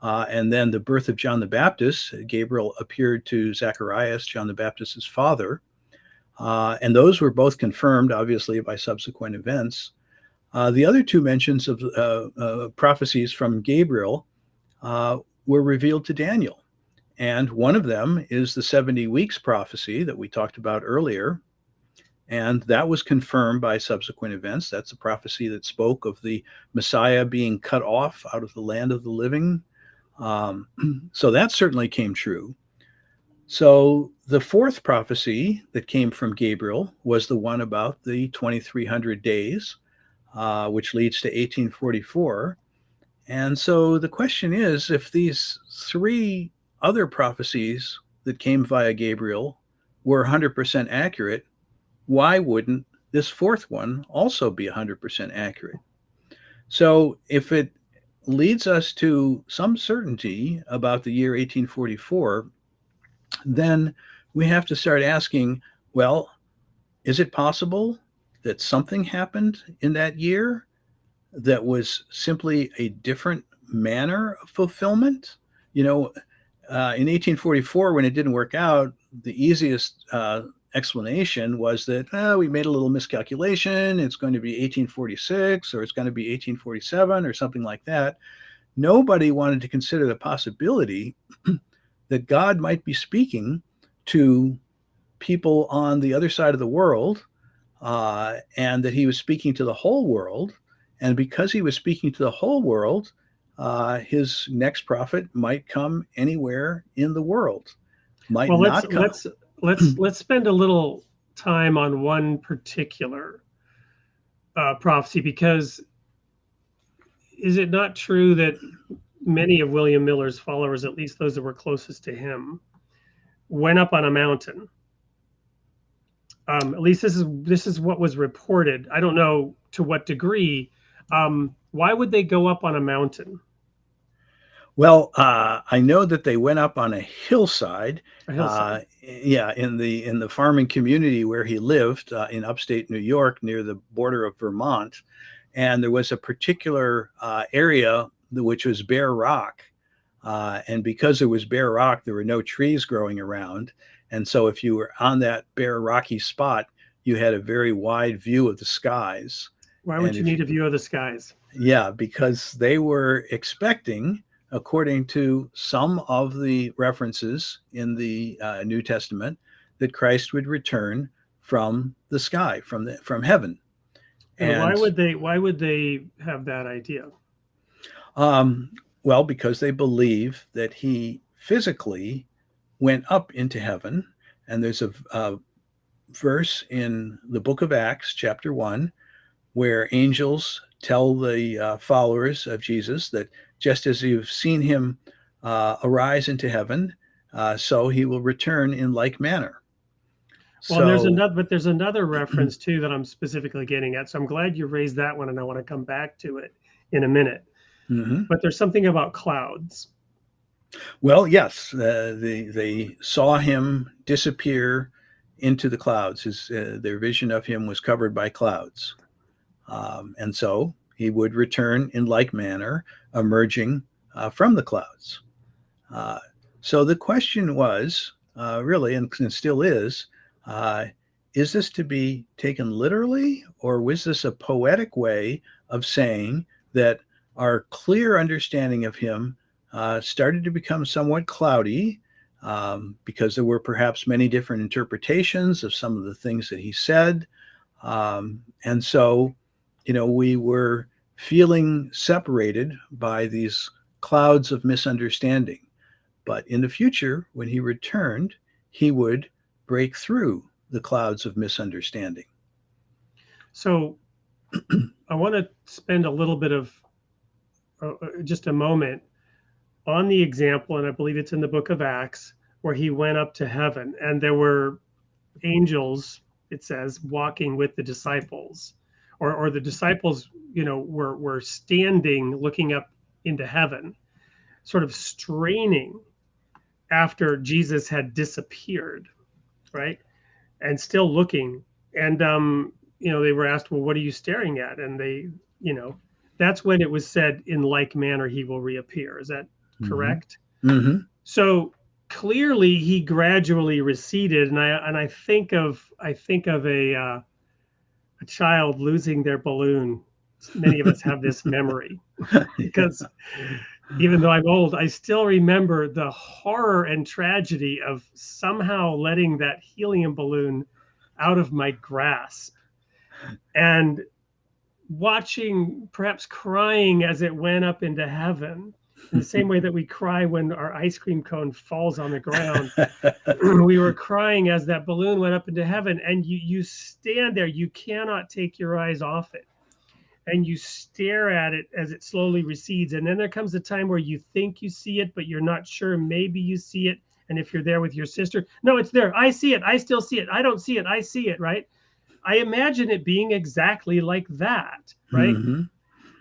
and then the birth of John the Baptist. Gabriel appeared to Zacharias, John the Baptist's father. And those were both confirmed, obviously, by subsequent events. The other 2 mentions of prophecies from Gabriel were revealed to Daniel. And one of them is the 70 weeks prophecy that we talked about earlier. And that was confirmed by subsequent events. That's a prophecy that spoke of the Messiah being cut off out of the land of the living. So that certainly came true. So the 4th prophecy that came from Gabriel was the one about the 2300 days, which leads to 1844. And so the question is, if these 3 other prophecies that came via Gabriel were 100% accurate, why wouldn't this 4th one also be 100% accurate? So if it leads us to some certainty about the year 1844, then we have to start asking, well, is it possible that something happened in that year that was simply a different manner of fulfillment? In 1844, when it didn't work out, the easiest explanation was that we made a little miscalculation. It's going to be 1846, or it's going to be 1847, or something like that. Nobody wanted to consider the possibility that God might be speaking to people on the other side of the world, and that he was speaking to the whole world. And because he was speaking to the whole world, his next prophet might come anywhere in the world. Might Well, not come. let's spend a little time on one particular prophecy, because is it not true that many of William Miller's followers, at least those that were closest to him, went up on a mountain? At least this is what was reported. I don't know to what degree. Why would they go up on a mountain? Well, I know that they went up on a hillside. A hillside. In the farming community where he lived in upstate New York, near the border of Vermont, and there was a particular area which was bare rock, and because there was bare rock, there were no trees growing around, and so if you were on that bare rocky spot, you had a very wide view of the skies. Why would you need a view of the skies? Yeah, because they were expecting, according to some of the references in the New Testament, that Christ would return from the sky, from heaven. And why would they have that idea? Well, because they believe that he physically went up into heaven. And there's a verse in the book of Acts, chapter 1, where angels tell the followers of Jesus that just as you've seen him arise into heaven, so he will return in like manner. Well, there's another reference too that I'm specifically getting at. So I'm glad you raised that one, and I want to come back to it in a minute. Mm-hmm. But there's something about clouds. Well, yes, they saw him disappear into the clouds. Their vision of him was covered by clouds. And so he would return in like manner, emerging from the clouds. So the question was really, and still is this to be taken literally, or was this a poetic way of saying that our clear understanding of him started to become somewhat cloudy because there were perhaps many different interpretations of some of the things that he said. And so, we were feeling separated by these clouds of misunderstanding. But in the future, when he returned, he would break through the clouds of misunderstanding. So I want to spend a little bit of just a moment on the example, and I believe it's in the book of Acts, where he went up to heaven and there were angels, it says, walking with the disciples, or the disciples, were standing looking up into heaven, sort of straining after Jesus had disappeared, right? And still looking. And, they were asked, well, what are you staring at? And they, that's when it was said, in like manner, he will reappear. Is that correct? Mm-hmm. So clearly he gradually receded. And I think of a child losing their balloon. Many of us have this memory because even though I'm old, I still remember the horror and tragedy of somehow letting that helium balloon out of my grasp and watching, perhaps crying as it went up into heaven, in the same way that we cry when our ice cream cone falls on the ground. We were crying as that balloon went up into heaven, and you stand there, you cannot take your eyes off it. And you stare at it as it slowly recedes. And then there comes a time where you think you see it, but you're not sure. Maybe you see it. And if you're there with your sister, no, it's there. I see it. I still see it. I don't see it. I see it, right? I imagine it being exactly like that, right? Mm-hmm.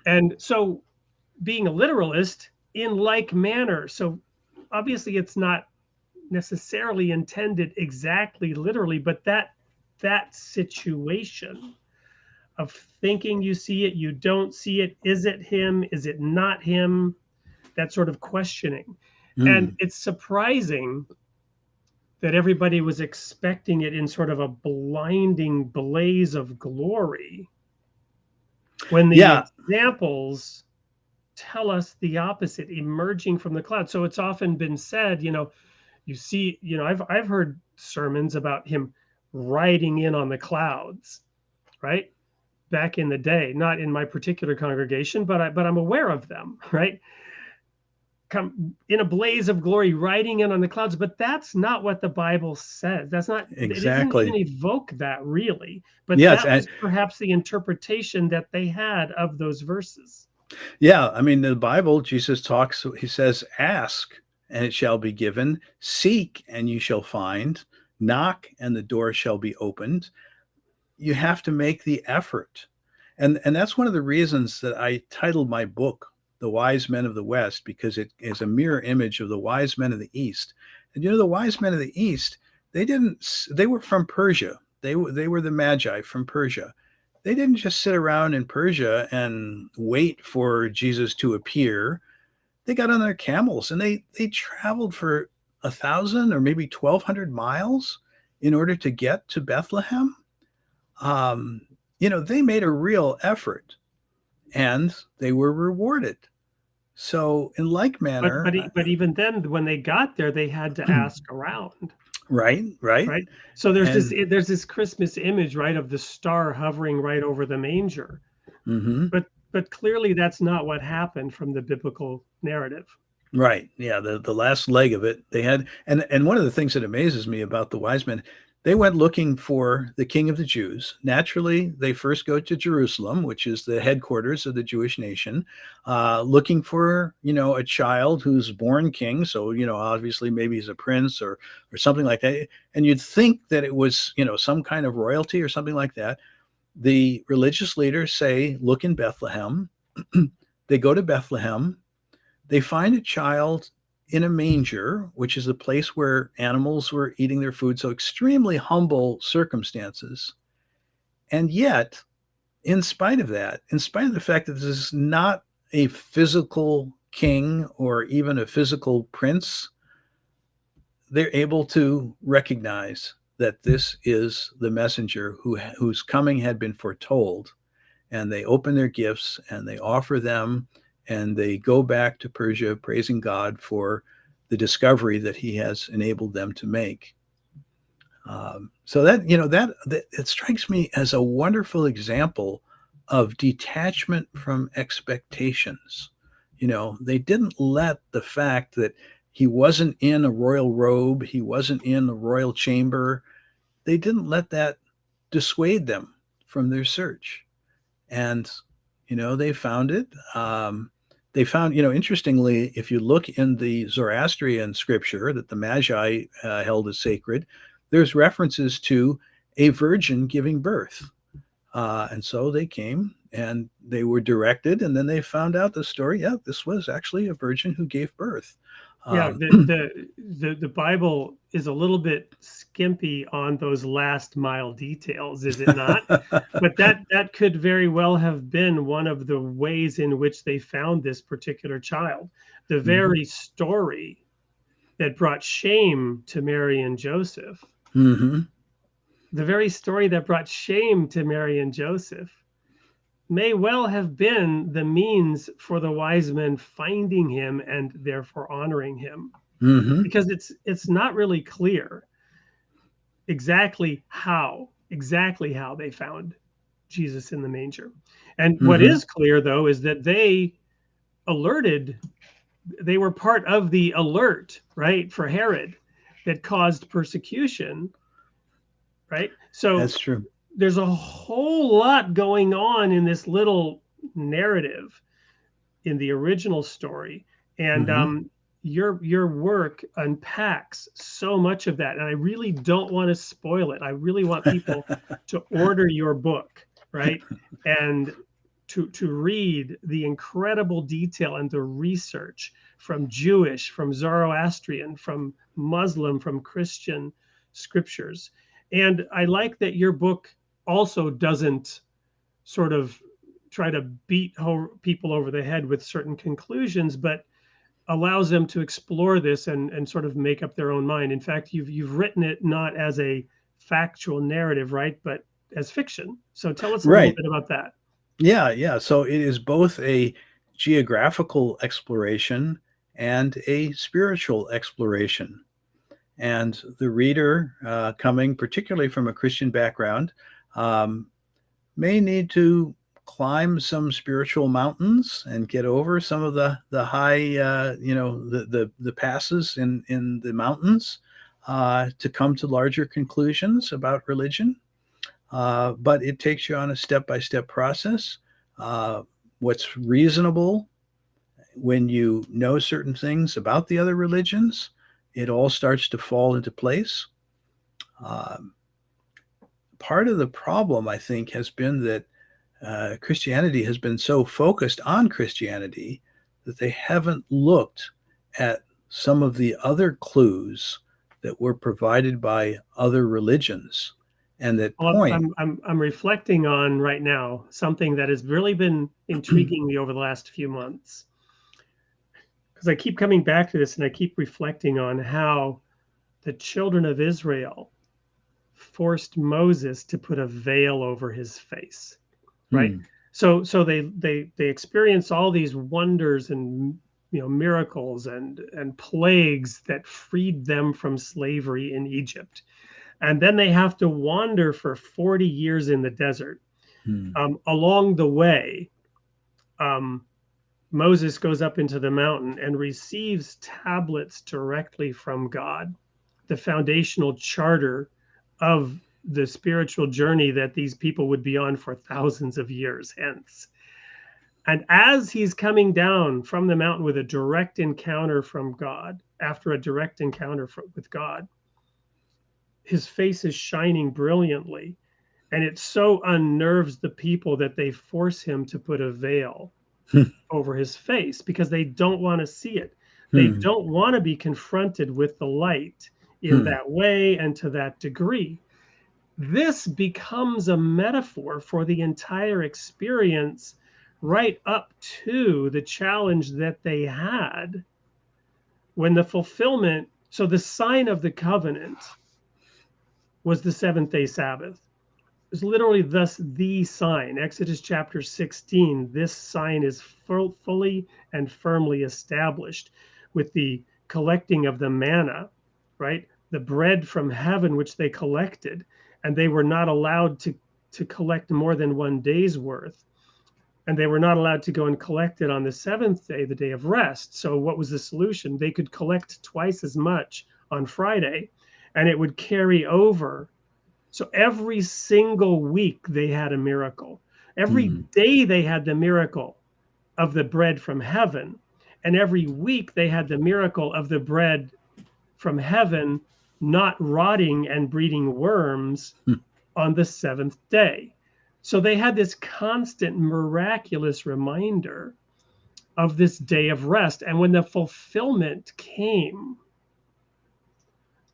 And so being a literalist, in like manner. So obviously it's not necessarily intended exactly literally, but that situation of thinking you see it, you don't see it. Is it him? Is it not him? That sort of questioning. And it's surprising that everybody was expecting it in sort of a blinding blaze of glory, when the examples tell us the opposite, emerging from the cloud. So it's often been said, you see, I've heard sermons about him riding in on the clouds, right? Back in the day, not in my particular congregation, but I'm aware of them, right? Come in a blaze of glory, riding in on the clouds. But that's not what the Bible says. That's not exactly. It doesn't even evoke that really. But that was perhaps the interpretation that they had of those verses. Yeah, I mean, in the Bible, Jesus talks. He says, "Ask, and it shall be given; seek, and you shall find; knock, and the door shall be opened." You have to make the effort. And that's one of the reasons that I titled my book, The Wise Men of the West, because it is a mirror image of the wise men of the East. And the wise men of the East, they were from Persia. They were the Magi from Persia. They didn't just sit around in Persia and wait for Jesus to appear. They got on their camels and they traveled for 1,000 or maybe 1,200 miles in order to get to Bethlehem. They made a real effort and they were rewarded. So in like manner, but even then, when they got there, they had to ask around. Right. So there's this Christmas image, right, of the star hovering right over the manger. Mm-hmm. But clearly that's not what happened from the biblical narrative. Right. Yeah. The last leg of it, they had, and one of the things that amazes me about the wise men, they went looking for the King of the Jews. Naturally, they first go to Jerusalem, which is the headquarters of the Jewish nation, looking for, a child who's born king. So, obviously maybe he's a prince or something like that. And you'd think that it was, some kind of royalty or something like that. The religious leaders say, look in Bethlehem. They go to Bethlehem. They find a child in a manger, which is a place where animals were eating their food. So extremely humble circumstances. And yet, in spite of that, in spite of the fact that this is not a physical king or even a physical prince, they're able to recognize that this is the messenger whose coming had been foretold. And they open their gifts and they offer them. and they go back to Persia praising God for the discovery that he has enabled them to make. So that, that it strikes me as a wonderful example of detachment from expectations. They didn't let the fact that he wasn't in a royal robe, he wasn't in the royal chamber, they didn't let that dissuade them from their search. And, they found it. They found, interestingly, if you look in the Zoroastrian scripture that the Magi held as sacred, there's references to a virgin giving birth. And so they came and they were directed, and then they found out the story. Yeah, this was actually a virgin who gave birth. Yeah, the Bible is a little bit skimpy on those last mile details, is it not? But that could very well have been one of the ways in which they found this particular child. The very story that brought shame to Mary and Joseph. Mm-hmm. The very story that brought shame to Mary and Joseph may well have been the means for the wise men finding him and therefore honoring him. Mm-hmm. Because it's not really clear exactly how they found Jesus in the manger. And what is clear, though, is that they were part of the alert, right, for Herod that caused persecution, right? So that's true. There's a whole lot going on in this little narrative in the original story. And your work unpacks so much of that. And I really don't want to spoil it. I really want people to order your book, right? And to read the incredible detail and the research from Jewish, from Zoroastrian, from Muslim, from Christian scriptures. And I like that your book also doesn't sort of try to beat people over the head with certain conclusions, but allows them to explore this and sort of make up their own mind. In fact, you've written it not as a factual narrative, right, but as fiction. So tell us a little bit about that. Yeah. So it is both a geographical exploration and a spiritual exploration. And the reader, coming particularly from a Christian background, may need to climb some spiritual mountains and get over some of the high, the passes in the mountains to come to larger conclusions about religion. But it takes you on a step-by-step process. What's reasonable when you know certain things about the other religions, it all starts to fall into place. Part of the problem, I think, has been that Christianity has been so focused on Christianity that they haven't looked at some of the other clues that were provided by other religions. And that point, I'm reflecting on right now something that has really been intriguing me over the last few months, because I keep coming back to this and I keep reflecting on how the children of Israel forced Moses to put a veil over his face, right? So they experience all these wonders and miracles and plagues that freed them from slavery in Egypt. And then they have to wander for 40 years in the desert. Along the way, Moses goes up into the mountain and receives tablets directly from God, the foundational charter of the spiritual journey that these people would be on for thousands of years hence. And as he's coming down from the mountain with a direct encounter from God, after a direct encounter with God, his face is shining brilliantly. And it so unnerves the people that they force him to put a veil over his face because they don't want to see it. They don't want to be confronted with the light in that way and to that degree. This becomes a metaphor for the entire experience right up to the challenge that they had when the fulfillment. So the sign of the covenant was the seventh-day Sabbath. is literally thus the sign. Exodus chapter 16, this sign is fully and firmly established with the collecting of the manna, right? The bread from heaven, which they collected, and they were not allowed to collect more than 1 day's worth. And they were not allowed to go and collect it on the seventh day, the day of rest. So what was the solution? They could collect twice as much on Friday, and it would carry over. So every single week they had a miracle. Every day they had the miracle of the bread from heaven. And every week they had the miracle of the bread from heaven not rotting and breeding worms on the seventh day. So they had this constant miraculous reminder of this day of rest. And when the fulfillment came,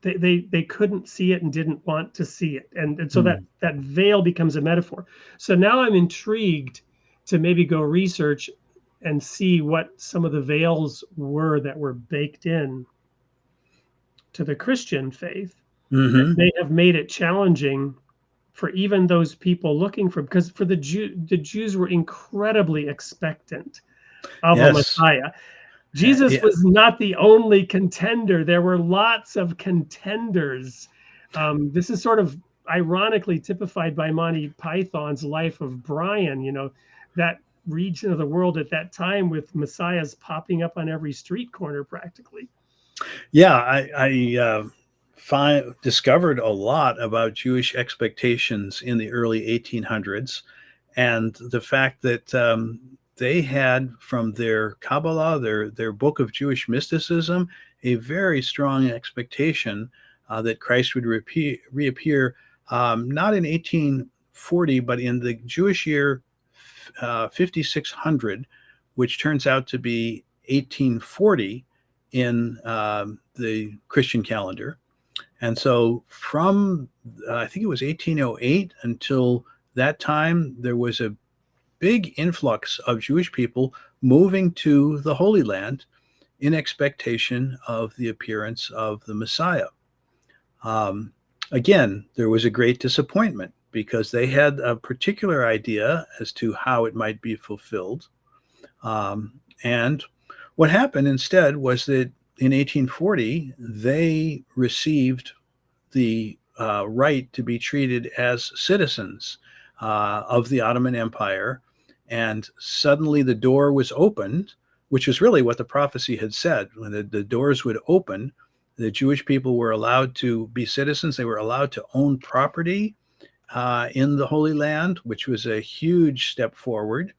they couldn't see it and didn't want to see it. And so that veil becomes a metaphor. So now I'm intrigued to maybe go research and see what some of the veils were that were baked in to the Christian faith. They have made it challenging for even those people looking for, because for the Jews were incredibly expectant of a Messiah. Jesus was not the only contender. There were lots of contenders. This is sort of ironically typified by Monty Python's Life of Brian, that region of the world at that time with messiahs popping up on every street corner practically. Yeah, I discovered a lot about Jewish expectations in the early 1800s, and the fact that they had from their Kabbalah, their book of Jewish mysticism, a very strong expectation that Christ would reappear not in 1840, but in the Jewish year 5600, which turns out to be 1840 in the Christian calendar. And so from, I think it was 1808 until that time, there was a big influx of Jewish people moving to the Holy Land in expectation of the appearance of the Messiah. Again, there was a great disappointment because they had a particular idea as to how it might be fulfilled. And what happened instead was that in 1840, they received the right to be treated as citizens of the Ottoman Empire. And suddenly the door was opened, which is really what the prophecy had said. When the doors would open, the Jewish people were allowed to be citizens. They were allowed to own property in the Holy Land, which was a huge step forward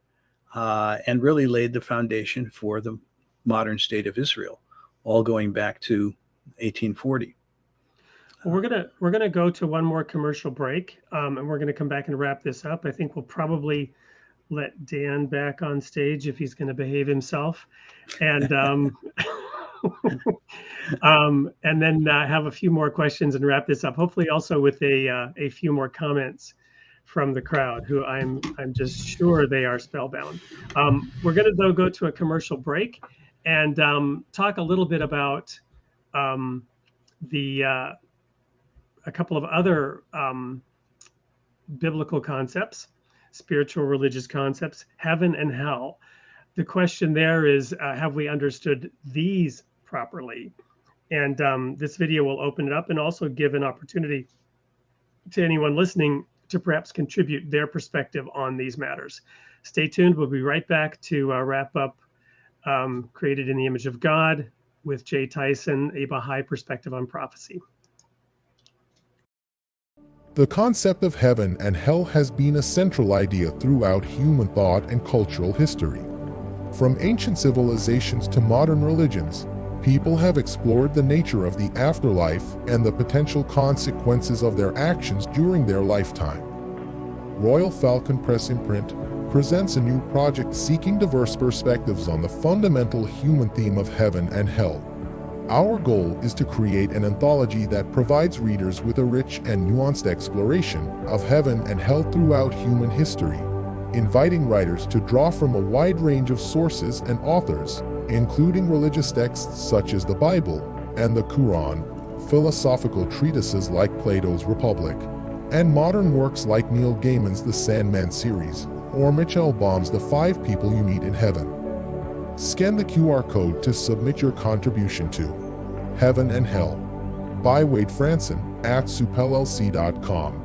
and really laid the foundation for the modern state of Israel, all going back to 1840. Well, we're gonna go to one more commercial break, and we're gonna come back and wrap this up. I think we'll probably let Dan back on stage if he's going to behave himself, and and then have a few more questions and wrap this up. Hopefully, also with a few more comments from the crowd, who I'm just sure they are spellbound. We're going to though go to a commercial break and talk a little bit about a couple of other biblical concepts. Spiritual religious concepts, heaven and hell. The question there is, have we understood these properly? And this video will open it up and also give an opportunity to anyone listening to perhaps contribute their perspective on these matters. Stay tuned. We'll be right back to wrap up Created in the Image of God with Jay Tyson, a Baha'i perspective on prophecy. The concept of heaven and hell has been a central idea throughout human thought and cultural history. From ancient civilizations to modern religions, people have explored the nature of the afterlife and the potential consequences of their actions during their lifetime. Royal Falcon Press Imprint presents a new project seeking diverse perspectives on the fundamental human theme of heaven and hell. Our goal is to create an anthology that provides readers with a rich and nuanced exploration of heaven and hell throughout human history, inviting writers to draw from a wide range of sources and authors, including religious texts such as the Bible and the Quran, philosophical treatises like Plato's Republic, And modern works like Neil Gaiman's The Sandman series, or Mitchell Baum's The 5 People You Meet in Heaven. Scan the QR code to submit your contribution to Heaven and Hell by Wade Franson at supellc.com.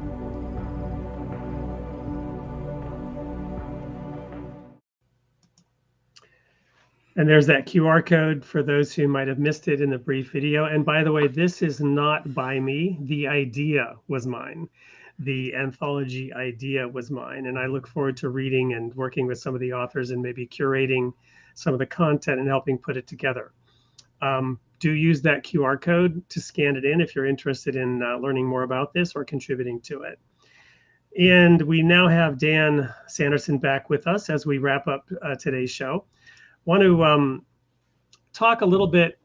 And there's that QR code for those who might have missed it in the brief video. And by the way, this is not by me. The idea was mine. The anthology idea was mine. And I look forward to reading and working with some of the authors and maybe curating some of the content and helping put it together. Do use that QR code to scan it in if you're interested in learning more about this or contributing to it. And we now have Dan Sanderson back with us as we wrap up today's show. Want to talk a little bit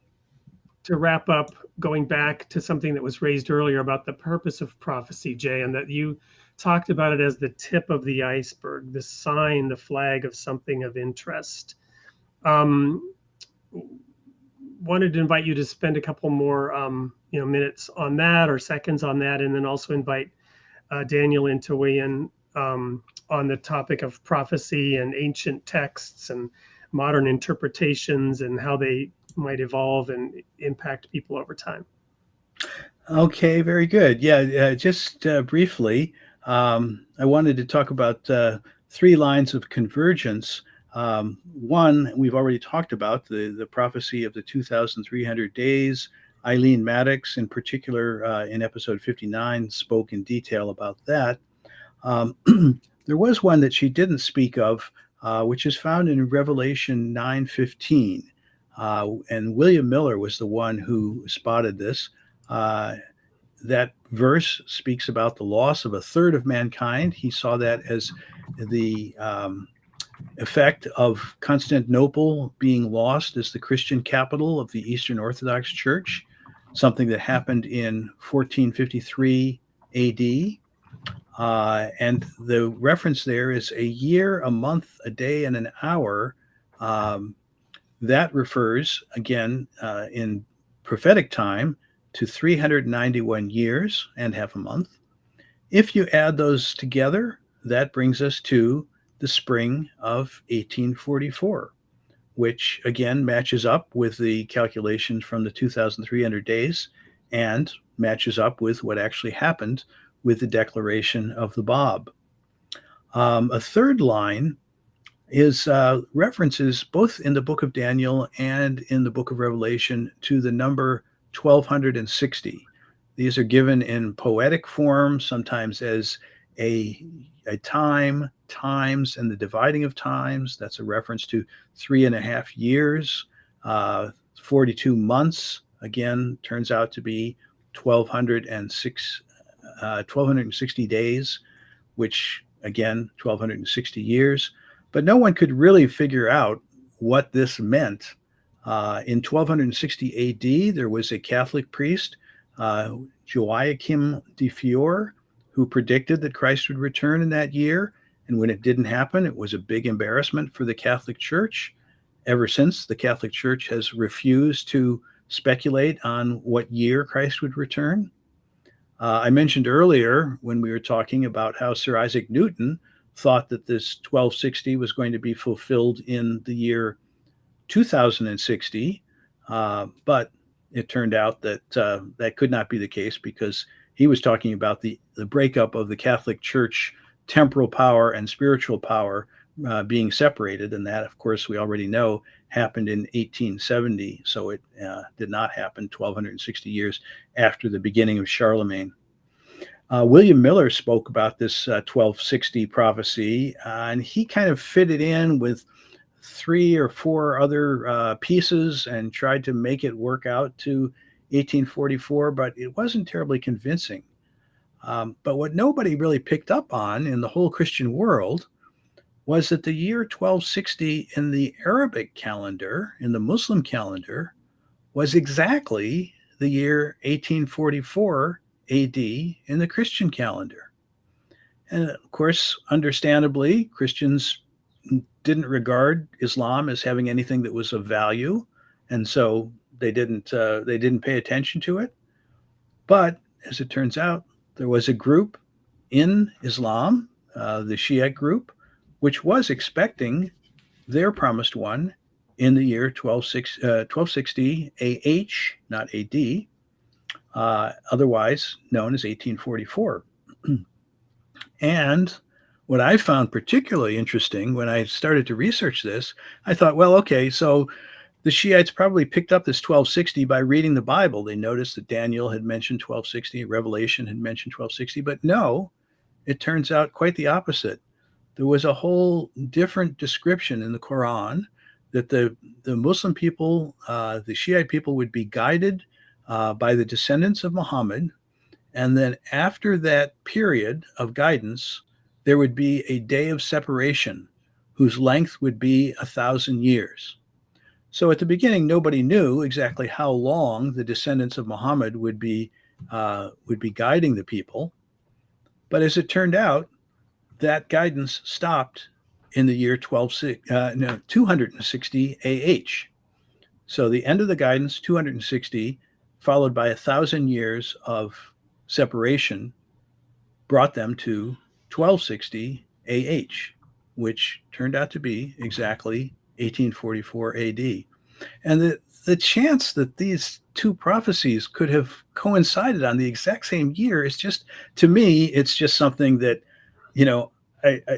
to wrap up, going back to something that was raised earlier about the purpose of prophecy, Jay, and that you talked about it as the tip of the iceberg, the sign, the flag of something of interest. Wanted to invite you to spend a couple more minutes on that or seconds on that, and then also invite Daniel in to weigh in on the topic of prophecy and ancient texts and modern interpretations and how they might evolve and impact people over time. Okay, very good. Yeah, just briefly, I wanted to talk about 3 lines of convergence. One, we've already talked about the prophecy of the 2,300 days. Eileen Maddox, in particular, in episode 59, spoke in detail about that. There was one that she didn't speak of, which is found in Revelation 9:15. And William Miller was the one who spotted this. That verse speaks about the loss of a third of mankind. He saw that as the effect of Constantinople being lost as the Christian capital of the Eastern Orthodox Church, something that happened in 1453 AD. And the reference there is a year, a month, a day, and an hour. That refers, again, in prophetic time, to 391 years and half a month. If you add those together, that brings us to the spring of 1844, which again matches up with the calculations from the 2,300 days and matches up with what actually happened with the declaration of the Bab. A third line is references both in the book of Daniel and in the book of Revelation to the number 1260. These are given in poetic form, sometimes as a time, times, and the dividing of times. That's a reference to 3.5 years. 42 months, again, turns out to be 1,260 days, which, again, 1,260 years. But no one could really figure out what this meant. In 1260 AD, there was a Catholic priest, Joachim de Fior, who predicted that Christ would return in that year. And when it didn't happen, it was a big embarrassment for the Catholic Church. Ever since, the Catholic Church has refused to speculate on what year Christ would return. I mentioned earlier when we were talking about how Sir Isaac Newton thought that this 1260 was going to be fulfilled in the year 2060, but it turned out that that could not be the case because he was talking about the breakup of the Catholic Church temporal power and spiritual power being separated. And that, of course, we already know happened in 1870. So it did not happen 1,260 years after the beginning of Charlemagne. William Miller spoke about this 1260 prophecy, and he kind of fitted in with 3 or 4 other pieces and tried to make it work out to 1844, but it wasn't terribly convincing. But what nobody really picked up on in the whole Christian world was that the year 1260 in the Arabic calendar, in the Muslim calendar, was exactly the year 1844 AD in the Christian calendar. And of course, understandably, Christians didn't regard Islam as having anything that was of value, and so they didn't pay attention to it. But as it turns out, there was a group in Islam, the Shiite group, which was expecting their promised one in the year 1260 AH, not AD, otherwise known as 1844. And what I found particularly interesting when I started to research this, I thought, well, okay, so the Shiites probably picked up this 1260 by reading the Bible. They noticed that Daniel had mentioned 1260, Revelation had mentioned 1260, but no, it turns out quite the opposite. There was a whole different description in the Quran that the Muslim people, the Shiite people, would be guided by the descendants of Muhammad. And then after that period of guidance, there would be a day of separation whose length would be 1,000 years. So at the beginning, nobody knew exactly how long the descendants of Muhammad would be guiding the people. But as it turned out, that guidance stopped in the year 260 AH. So the end of the guidance, 260, followed by 1,000 years of separation, brought them to 1260 AH, which turned out to be exactly 1844 AD. And the chance that these two prophecies could have coincided on the exact same year is just, to me, it's just something that,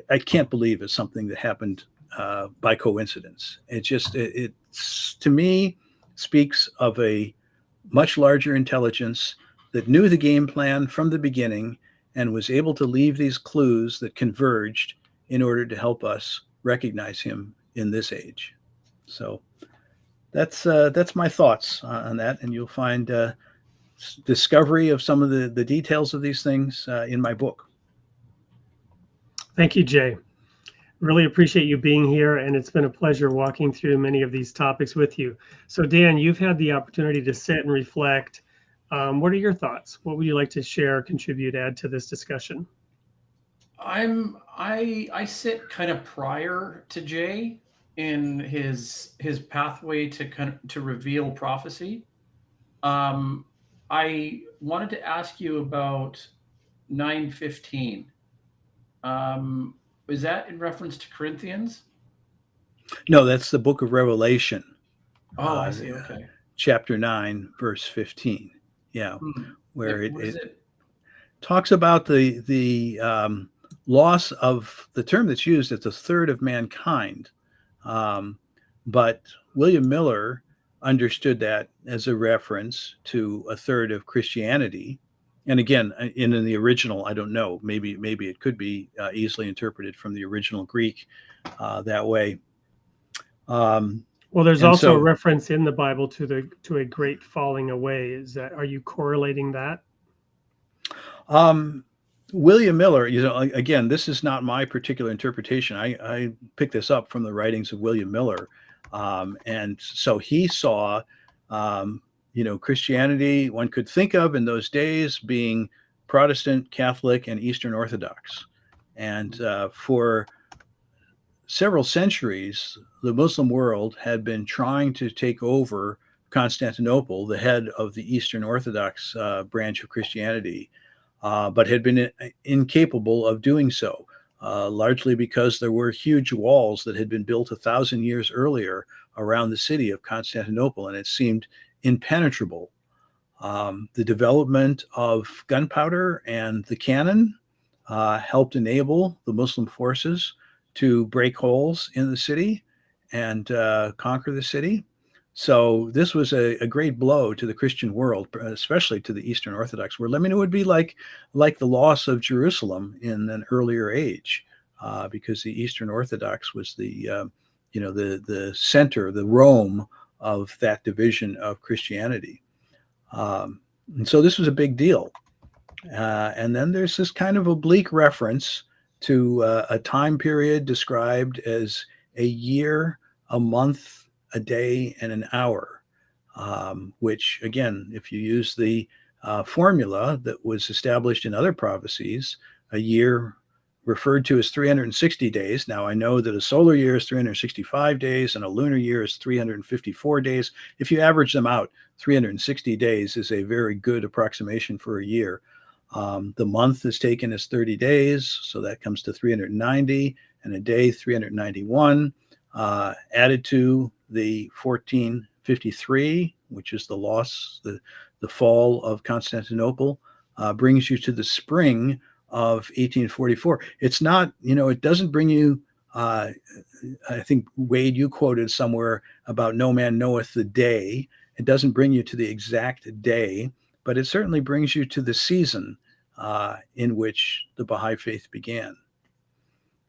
I can't believe is something that happened by coincidence. It's to me speaks of a much larger intelligence that knew the game plan from the beginning and was able to leave these clues that converged in order to help us recognize him in this age. So that's my thoughts on that, and you'll find discovery of some of the details of these things in my book. Thank you, Jay. Really appreciate you being here, and it's been a pleasure walking through many of these topics with you. So Dan, you've had the opportunity to sit and reflect. What are your thoughts? What would you like to share, contribute, add to this discussion? I sit kind of prior to Jay in his pathway to reveal prophecy. I wanted to ask you about 9:15. Is that in reference to Corinthians? No, that's the book of Revelation. Oh, I see. Okay. Chapter 9, verse 15. Yeah, where it talks about the loss of the term that's used. It's a third of mankind. But William Miller understood that as a reference to a third of Christianity. And again, in the original, I don't know. Maybe it could be easily interpreted from the original Greek that way. Well, there's also a reference in the Bible to a great falling away. Are you correlating that? William Miller, again, this is not my particular interpretation. I picked this up from the writings of William Miller. And so he saw, Christianity, one could think of in those days being Protestant, Catholic, and Eastern Orthodox. And for several centuries, the Muslim world had been trying to take over Constantinople, the head of the Eastern Orthodox branch of Christianity, but had been incapable of doing so, largely because there were huge walls that had been built 1,000 years earlier around the city of Constantinople, and it seemed impenetrable. The development of gunpowder and the cannon helped enable the Muslim forces to break holes in the city and conquer the city. So this was a great blow to the Christian world, especially to the Eastern Orthodox world. I mean, it would be like the loss of Jerusalem in an earlier age, because the Eastern Orthodox was the center, the Rome of that division of Christianity. And so this was a big deal. And then there's this kind of oblique reference to a time period described as a year, a month, a day, and an hour, which, again, if you use the formula that was established in other prophecies, a year referred to as 360 days. Now, I know that a solar year is 365 days and a lunar year is 354 days. If you average them out, 360 days is a very good approximation for a year. The month is taken as 30 days, so that comes to 390, and a day 391, added to the 1453, which is the loss, the fall of Constantinople, brings you to the spring of 1844. It's not, it doesn't bring you, I think, Wade, you quoted somewhere about no man knoweth the day. It doesn't bring you to the exact day, but it certainly brings you to the season in which the Baha'i faith began.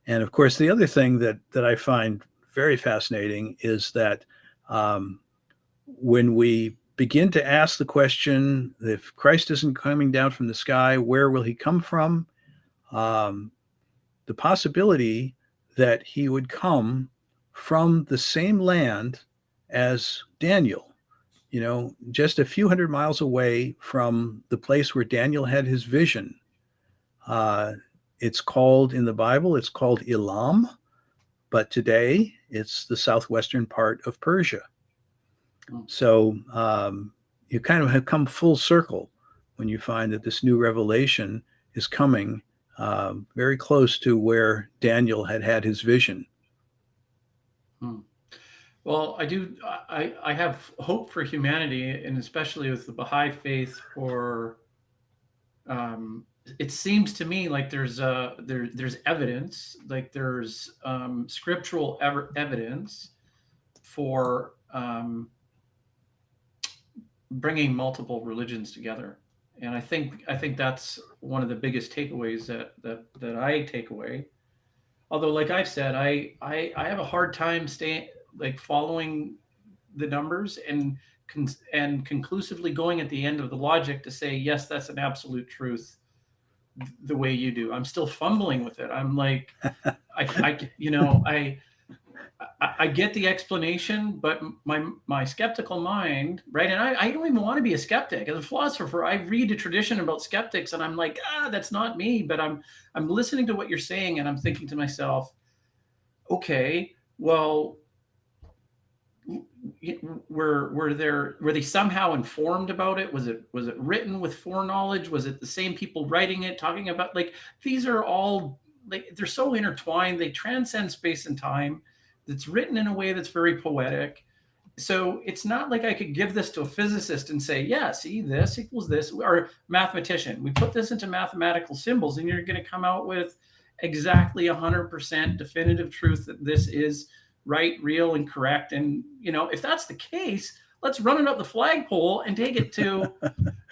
And of course, the other thing that I find very fascinating is that when we begin to ask the question, if Christ isn't coming down from the sky, where will he come from? The possibility that he would come from the same land as Daniel, just a few hundred miles away from the place where Daniel had his vision. It's called, in the Bible, it's called Elam, but today it's the southwestern part of Persia. So you kind of have come full circle when you find that this new revelation is coming very close to where Daniel had his vision. Well, I have hope for humanity, and especially with the Baha'i faith. It seems to me like there's evidence, like there's scriptural evidence for bringing multiple religions together, and I think that's one of the biggest takeaways that I take away. Although, like I've said, I have a hard time following the numbers and conclusively going at the end of the logic to say, yes, that's an absolute truth the way you do. I'm still fumbling with it. I'm like, I get the explanation, but my skeptical mind, right? And I don't even want to be a skeptic. As a philosopher, I read a tradition about skeptics and I'm like, that's not me. But I'm listening to what you're saying and I'm thinking to myself, okay, well, were they somehow informed about it? Was it written with foreknowledge? Was it the same people writing it, talking about, like, these are all, like, they're so intertwined, they transcend space and time. It's written in a way that's very poetic. So it's not like I could give this to a physicist and say, yeah, see, this equals this, or mathematician. We put this into mathematical symbols and you're going to come out with exactly 100% definitive truth that this is right, real, and correct. And, if that's the case, let's run it up the flagpole and take it to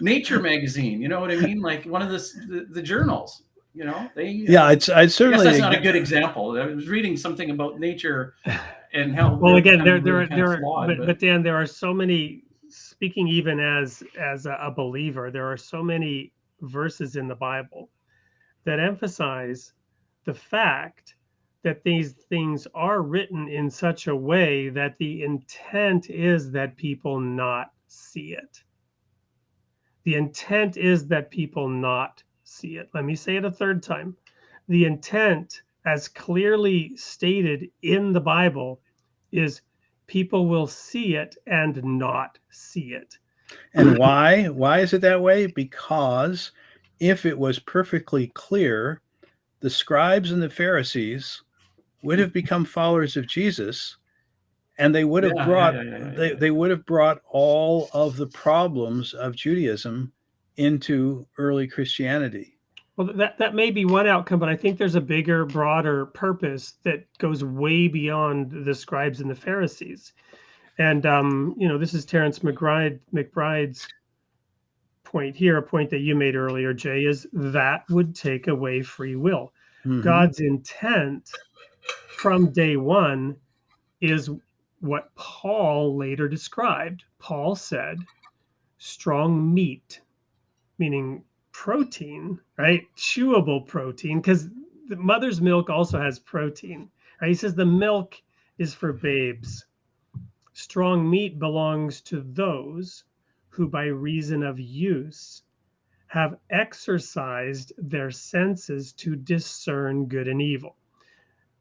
Nature magazine. You know what I mean? Like one of the journals, I'd certainly, that's not a good example. I was reading something about Nature and how, well, again, there are, but Dan, there are so many, speaking even as a believer, there are so many verses in the Bible that emphasize the fact that these things are written in such a way that the intent is that people not see it. The intent is that people not see it. Let me say it a third time. The intent, as clearly stated in the Bible, is people will see it and not see it. And why? Why is it that way? Because if it was perfectly clear, the scribes and the Pharisees would have become followers of Jesus, and they would have they would have brought all of the problems of Judaism into early Christianity. Well, that may be one outcome, but I think there's a bigger, broader purpose that goes way beyond the scribes and the Pharisees. And this is Terence McBride's point here, a point that you made earlier, Jay, is that would take away free will. Mm-hmm. God's intent from day one is what Paul later described. Paul said, strong meat, meaning protein, right? Chewable protein, because the mother's milk also has protein, right? He says the milk is for babes. Strong meat belongs to those who, by reason of use, have exercised their senses to discern good and evil.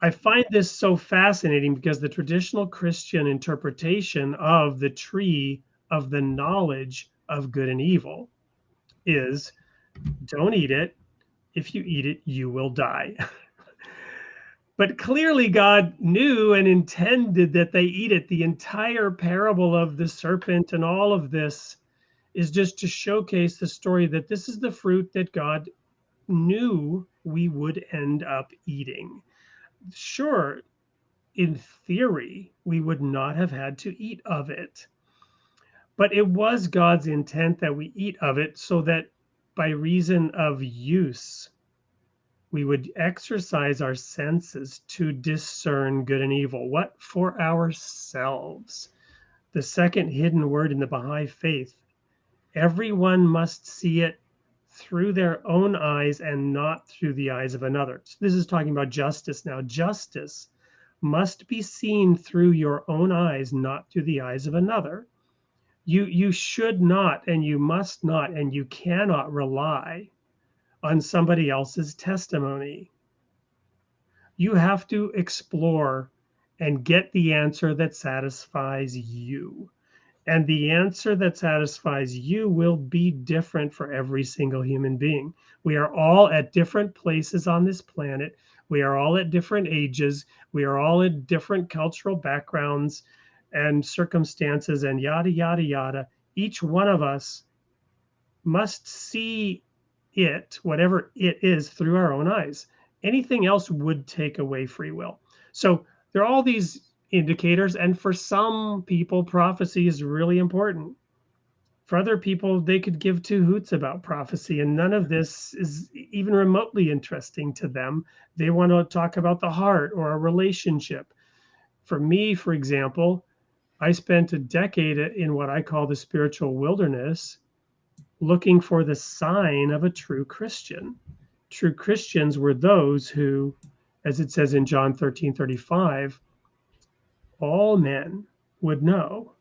I find this so fascinating because the traditional Christian interpretation of the tree of the knowledge of good and evil is Don't eat it. If you eat it, you will die. But clearly, God knew and intended that they eat it. The entire parable of the serpent and all of this is just to showcase the story that this is the fruit that God knew we would end up eating. Sure, in theory, we would not have had to eat of it, but it was God's intent that we eat of it so that by reason of use, we would exercise our senses to discern good and evil. What? For ourselves. The second hidden word in the Baha'i faith. Everyone must see it through their own eyes and not through the eyes of another. So this is talking about justice now. Justice must be seen through your own eyes, not through the eyes of another. You should not, and you must not, and you cannot rely on somebody else's testimony. You have to explore and get the answer that satisfies you. And the answer that satisfies you will be different for every single human being. We are all at different places on this planet. We are all at different ages. We are all in different cultural backgrounds and circumstances and yada, yada, yada. Each one of us must see it, whatever it is, through our own eyes. Anything else would take away free will. So there are all these indicators, and for some people, prophecy is really important. For other people, they could give two hoots about prophecy, and none of this is even remotely interesting to them. They want to talk about the heart or a relationship. For me, for example, I spent a decade in what I call the spiritual wilderness, looking for the sign of a true Christian. True Christians were those who, as it says in John 13:35, all men would know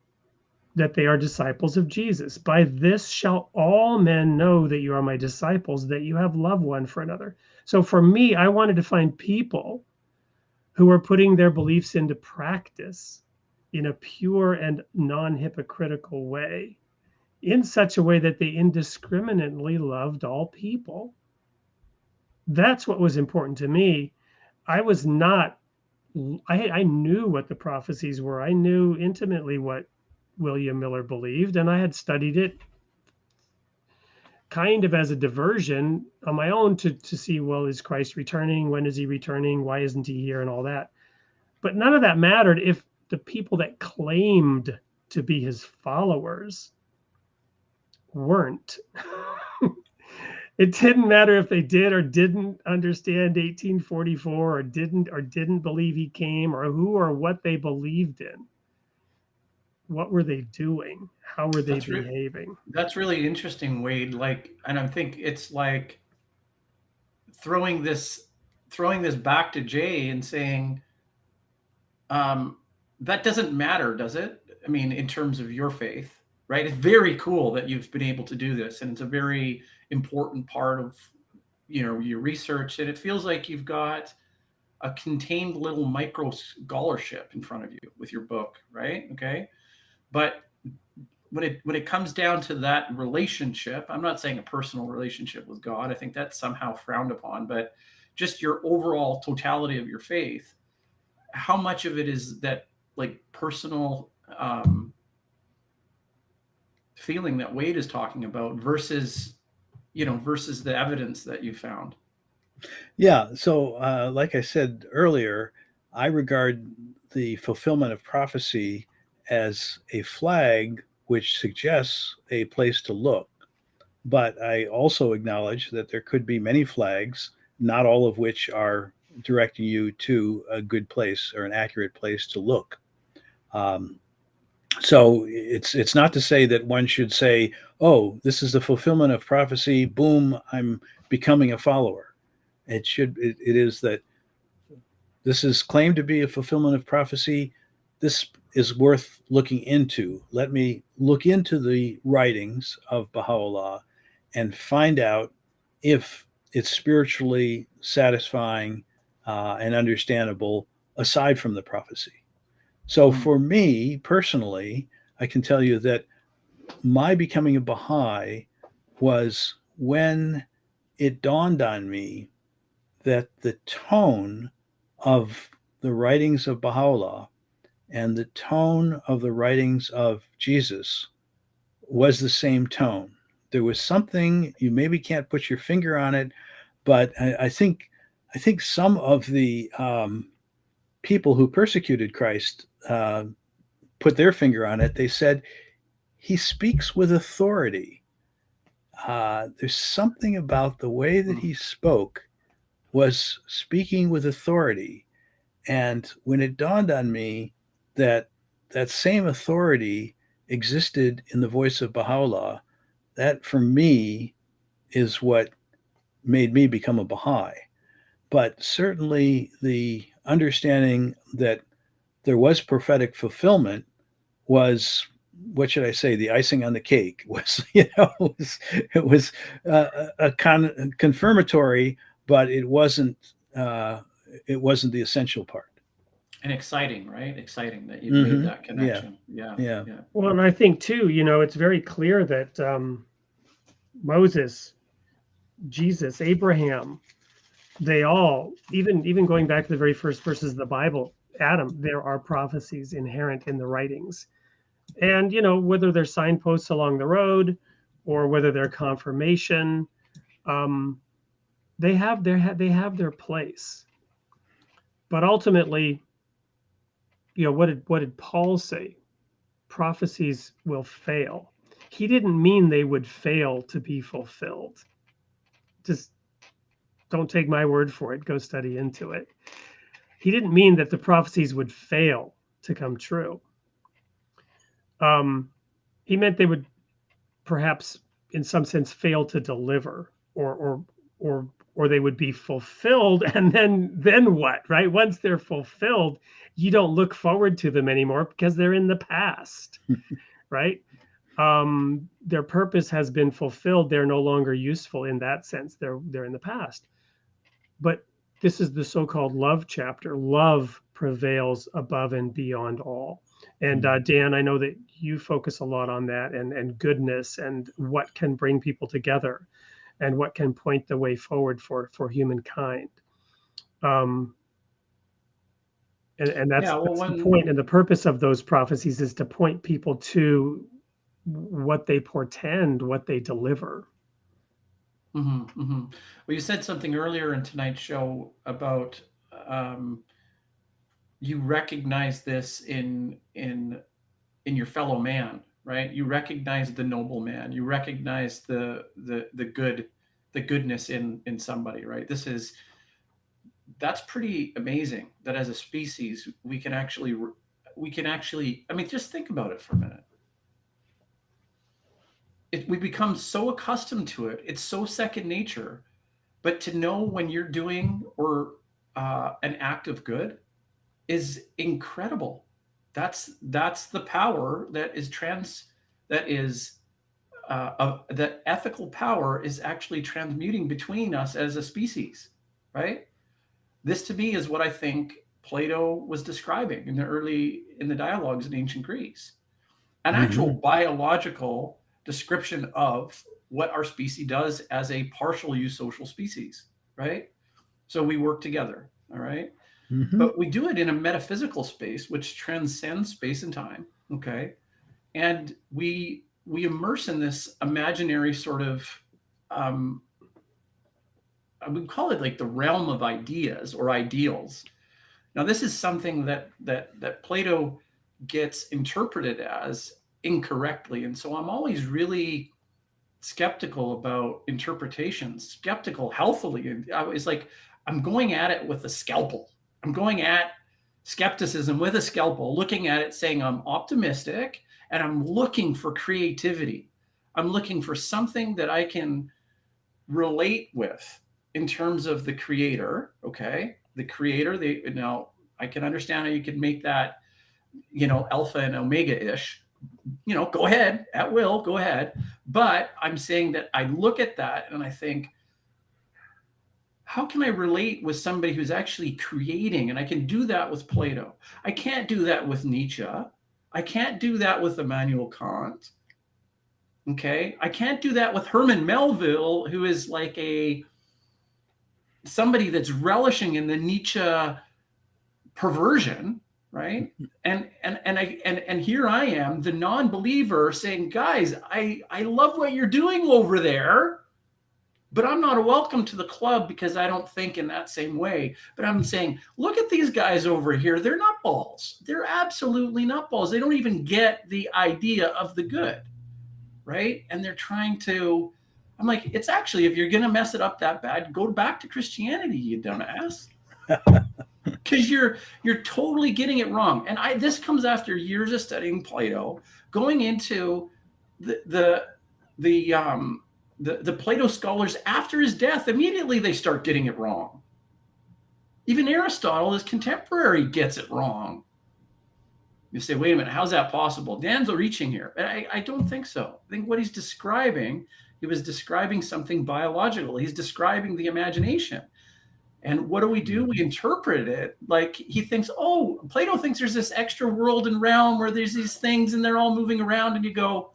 that they are disciples of Jesus. By this shall all men know that you are my disciples, that you have love one for another. So for me, I wanted to find people who are putting their beliefs into practice in a pure and non-hypocritical way, in such a way that they indiscriminately loved all people. That's what was important to me. I was not, I knew what the prophecies were. I knew intimately what William Miller believed, and I had studied it kind of as a diversion on my own to see, well, is Christ returning? When is he returning? Why isn't he here? And all that. But none of that mattered if the people that claimed to be his followers weren't. It didn't matter if they did or didn't understand 1844 or didn't believe he came, or who or what they believed in. What were they doing? How were they behaving? That's really interesting, Wade. And I think it's like throwing this back to Jay and saying, that doesn't matter, does it? I mean, in terms of your faith, right? It's very cool that you've been able to do this, and it's a very important part of your research. And it feels like you've got a contained little micro scholarship in front of you with your book, right? Okay, but when it comes down to that relationship, I'm not saying a personal relationship with God. I think that's somehow frowned upon, but just your overall totality of your faith. How much of it is that like personal feeling that Wade is talking about versus the evidence that you found? Yeah. So, like I said earlier, I regard the fulfillment of prophecy as a flag which suggests a place to look. But I also acknowledge that there could be many flags, not all of which are directing you to a good place or an accurate place to look. So it's not to say that one should say, "Oh, this is the fulfillment of prophecy. Boom, I'm becoming a follower." It is that this is claimed to be a fulfillment of prophecy. This is worth looking into. Let me look into the writings of Baha'u'llah and find out if it's spiritually satisfying and understandable aside from the prophecy. So for me personally, I can tell you that my becoming a Baha'i was when it dawned on me that the tone of the writings of Baha'u'llah and the tone of the writings of Jesus was the same tone. There was something, you maybe can't put your finger on it, but I think some of the people who persecuted Christ put their finger on it. They said he speaks with authority. There's something about the way that he spoke was speaking with authority. And when it dawned on me that that same authority existed in the voice of Baha'u'llah, that for me is what made me become a Baha'i. But certainly the understanding that there was prophetic fulfillment was, what should I say, the icing on the cake. Was, it was confirmatory, but it wasn't the essential part. And exciting, right? Exciting that you've made that connection. Yeah. Well, and I think too, it's very clear that Moses, Jesus, Abraham, they all, even going back to the very first verses of the Bible, Adam, there are prophecies inherent in the writings. And, whether they're signposts along the road or whether they're confirmation, they have their place. But ultimately, what did Paul say? Prophecies will fail. He didn't mean they would fail to be fulfilled. Just don't take my word for it. Go study into it. He didn't mean that the prophecies would fail to come true. He meant they would perhaps, in some sense, fail to deliver, or they would be fulfilled, and then what, right? Once they're fulfilled, you don't look forward to them anymore because they're in the past, right? Their purpose has been fulfilled. They're no longer useful in that sense. They're in the past. But this is the so-called love chapter. Love prevails above and beyond all. And Dan, I know that you focus a lot on that and goodness and what can bring people together and what can point the way forward for humankind. And that's the point. And the purpose of those prophecies is to point people to what they portend, what they deliver. Well, you said something earlier in tonight's show about you recognize this in your fellow man, right? You recognize the noble man. You recognize the goodness in somebody, right? That's pretty amazing that as a species we can actually. I mean, just think about it for a minute. We become so accustomed to it. It's so second nature. But to know when you're doing an act of good is incredible. That's the power that ethical power is actually transmuting between us as a species, right? This to me is what I think Plato was describing in the dialogues in ancient Greece. An actual biological description of what our species does as a partial eusocial species, right? So we work together, all right? But we do it in a metaphysical space, which transcends space and time, okay? And we immerse in this imaginary sort of, I would call it like the realm of ideas or ideals. Now, this is something that Plato gets interpreted as incorrectly. And so I'm always really skeptical about interpretations, skeptical healthily. And it's like, I'm going at it with a scalpel. I'm going at skepticism with a scalpel, looking at it saying I'm optimistic and I'm looking for creativity. I'm looking for something that I can relate with in terms of the creator, okay? The creator, now I can understand how you could make that, alpha and omega-ish, go ahead, at will, go ahead. But I'm saying that I look at that and I think, how can I relate with somebody who's actually creating? And I can do that with Plato. I can't do that with Nietzsche. I can't do that with Immanuel Kant. Okay. I can't do that with Herman Melville, who is like somebody that's relishing in the Nietzsche perversion, right? And here I am, the non-believer, saying, guys, I love what you're doing over there, but I'm not welcome to the club because I don't think in that same way. But I'm saying, look at these guys over here. They're nutballs. They're absolutely nutballs. They don't even get the idea of the good, right? And they're trying to, I'm like, it's actually, if you're going to mess it up that bad, go back to Christianity, you dumbass. Because you're totally getting it wrong. And this comes after years of studying Plato, going into the Plato scholars after his death. Immediately they start getting it wrong. Even Aristotle, his contemporary, gets it wrong. You say, wait a minute, how's that possible? Dan's reaching here. I don't think so. I think what he's describing, he was describing something biological. He's describing the imagination. And what do? We interpret it like he thinks, oh, Plato thinks there's this extra world and realm where there's these things and they're all moving around. And you go,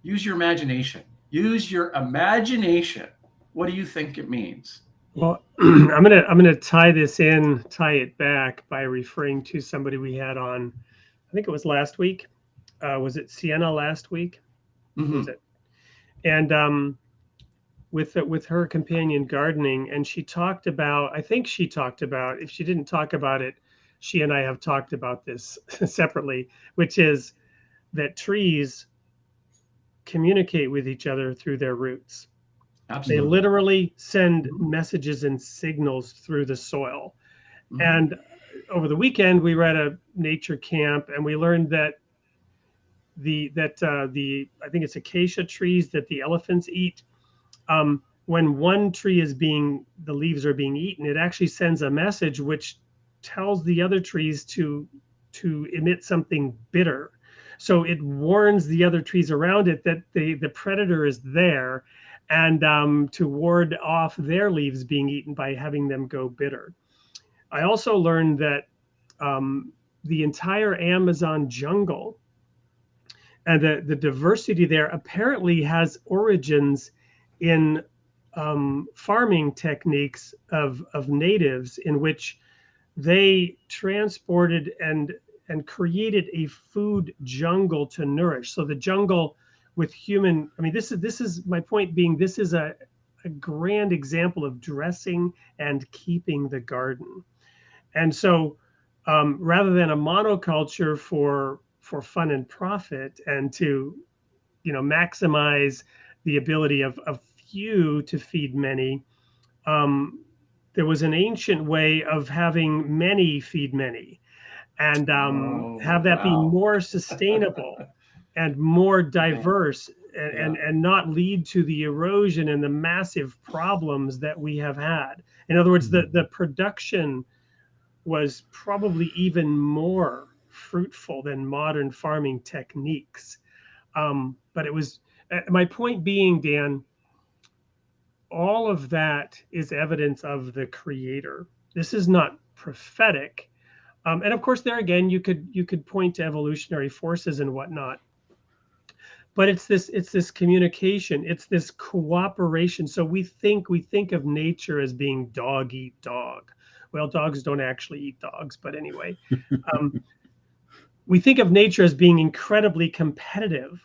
use your imagination. Use your imagination. What do you think it means? Well, I'm gonna tie it back by referring to somebody we had on, I think it was last week. Was it Sienna last week? Mm-hmm. Was it? And with her companion gardening, and she talked about, if she didn't talk about it, she and I have talked about this separately, which is that trees communicate with each other through their roots. Absolutely. They literally send messages and signals through the soil. Mm-hmm. And over the weekend, we were at a nature camp, and we learned that the I think it's acacia trees that the elephants eat. When one tree the leaves are being eaten, it actually sends a message which tells the other trees to emit something bitter. So it warns the other trees around it that the predator is there, and to ward off their leaves being eaten by having them go bitter. I also learned that the entire Amazon jungle and the diversity there apparently has origins in farming techniques of natives, in which they transported and created a food jungle to nourish. So the jungle with human, I mean, this is my point being, this is a grand example of dressing and keeping the garden. And so rather than a monoculture for fun and profit, and to, maximize the ability of few to feed many, there was an ancient way of having many feed many, and have that be more sustainable and more diverse, and not lead to the erosion and the massive problems that we have had. In other words, the production was probably even more fruitful than modern farming techniques. But it was, my point being, Dan, all of that is evidence of the Creator. This is not prophetic. And of course, there again, you could point to evolutionary forces and whatnot. But it's this communication, it's this cooperation. So we think of nature as being dog eat dog. Well, dogs don't actually eat dogs, but anyway. We think of nature as being incredibly competitive,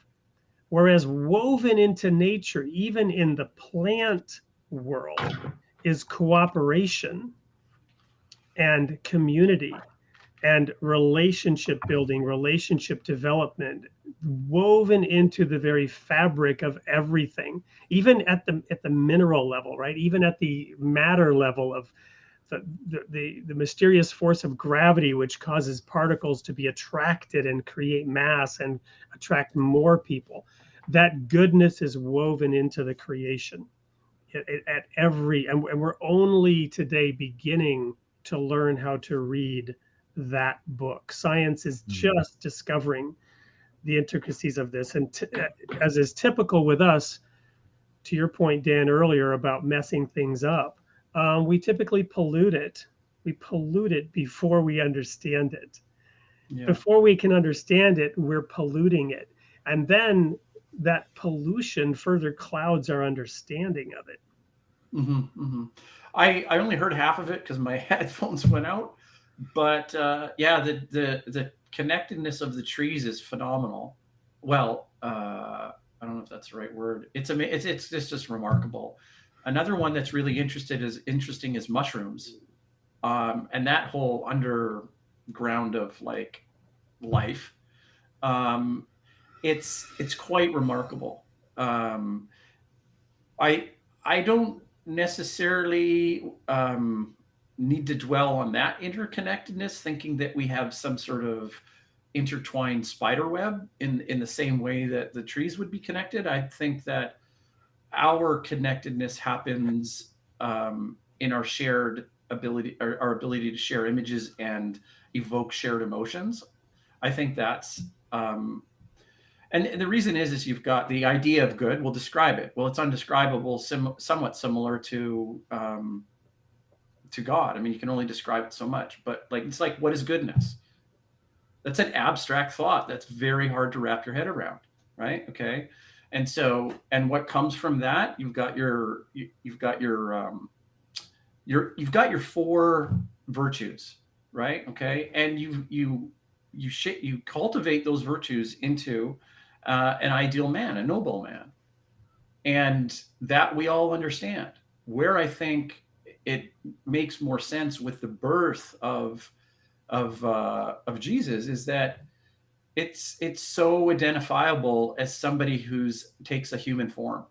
whereas woven into nature, even in the plant world, is cooperation and community and relationship building, relationship development, woven into the very fabric of everything, even at the mineral level, right? Even at the matter level of the mysterious force of gravity, which causes particles to be attracted and create mass and attract more people. That goodness is woven into the creation at every, and we're only today beginning to learn how to read that book. Science is just discovering the intricacies of this. And as is typical with us, to your point, Dan, earlier about messing things up, we typically pollute it. We pollute it before we understand it. Yeah. Before we can understand it, we're polluting it. And then that pollution further clouds our understanding of it. I only heard half of it because my headphones went out, but yeah, the connectedness of the trees is phenomenal. Well, I don't know if that's the right word. It's just remarkable. Another one that's really interesting is mushrooms, and that whole underground of like life. It's quite remarkable. I don't necessarily need to dwell on that interconnectedness, thinking that we have some sort of intertwined spider web in the same way that the trees would be connected. I think that our connectedness happens in our shared ability, our ability to share images and evoke shared emotions. I think that's and the reason is you've got the idea of good. We'll describe it. Well, it's undescribable, somewhat similar to God. I mean, you can only describe it so much, but like it's like, what is goodness? That's an abstract thought that's very hard to wrap your head around, right? Okay, and so what comes from that? You've got your four virtues, right? Okay, and you cultivate those virtues into an ideal man, a noble man, and that we all understand. Where I think it makes more sense with the birth of Jesus is that it's so identifiable as somebody who's takes a human form,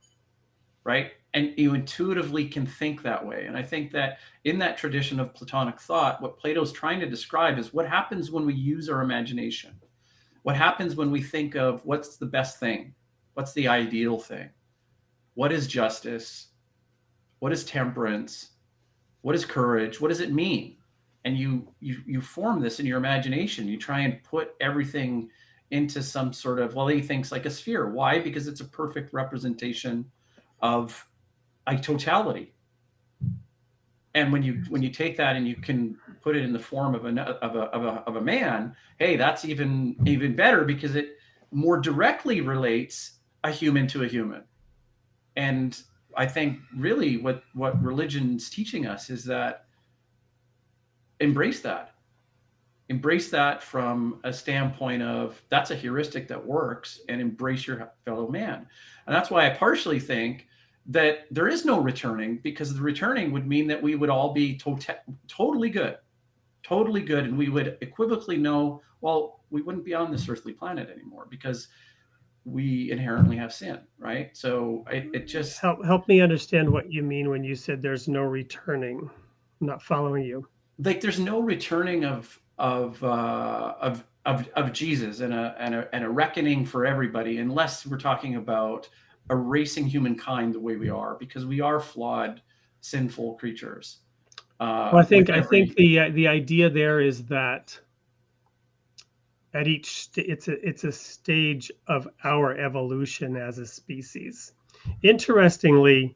right? And you intuitively can think that way. And I think that in that tradition of Platonic thought, what Plato's trying to describe is what happens when we use our imagination. What happens when we think of what's the best thing? What's the ideal thing? What is justice? What is temperance? What is courage? What does it mean? And you form this in your imagination. You try and put everything into some sort of, well, he thinks like a sphere. Why? Because it's a perfect representation of a totality. And when you take that and you can put it in the form of a man, hey, that's even better because it more directly relates a human to a human. And I think really what religion's teaching us is that embrace that from a standpoint of that's a heuristic that works, and embrace your fellow man. And that's why I partially think that there is no returning, because the returning would mean that we would all be totally good, and we would equivocally know, well, we wouldn't be on this earthly planet anymore because we inherently have sin, right? So it just help me understand what you mean when you said there's no returning. I'm not following you. Like there's no returning of Jesus and a reckoning for everybody, unless we're talking about erasing humankind the way we are, because we are flawed, sinful creatures. Well, I think the idea there is that at each it's a stage of our evolution as a species. Interestingly,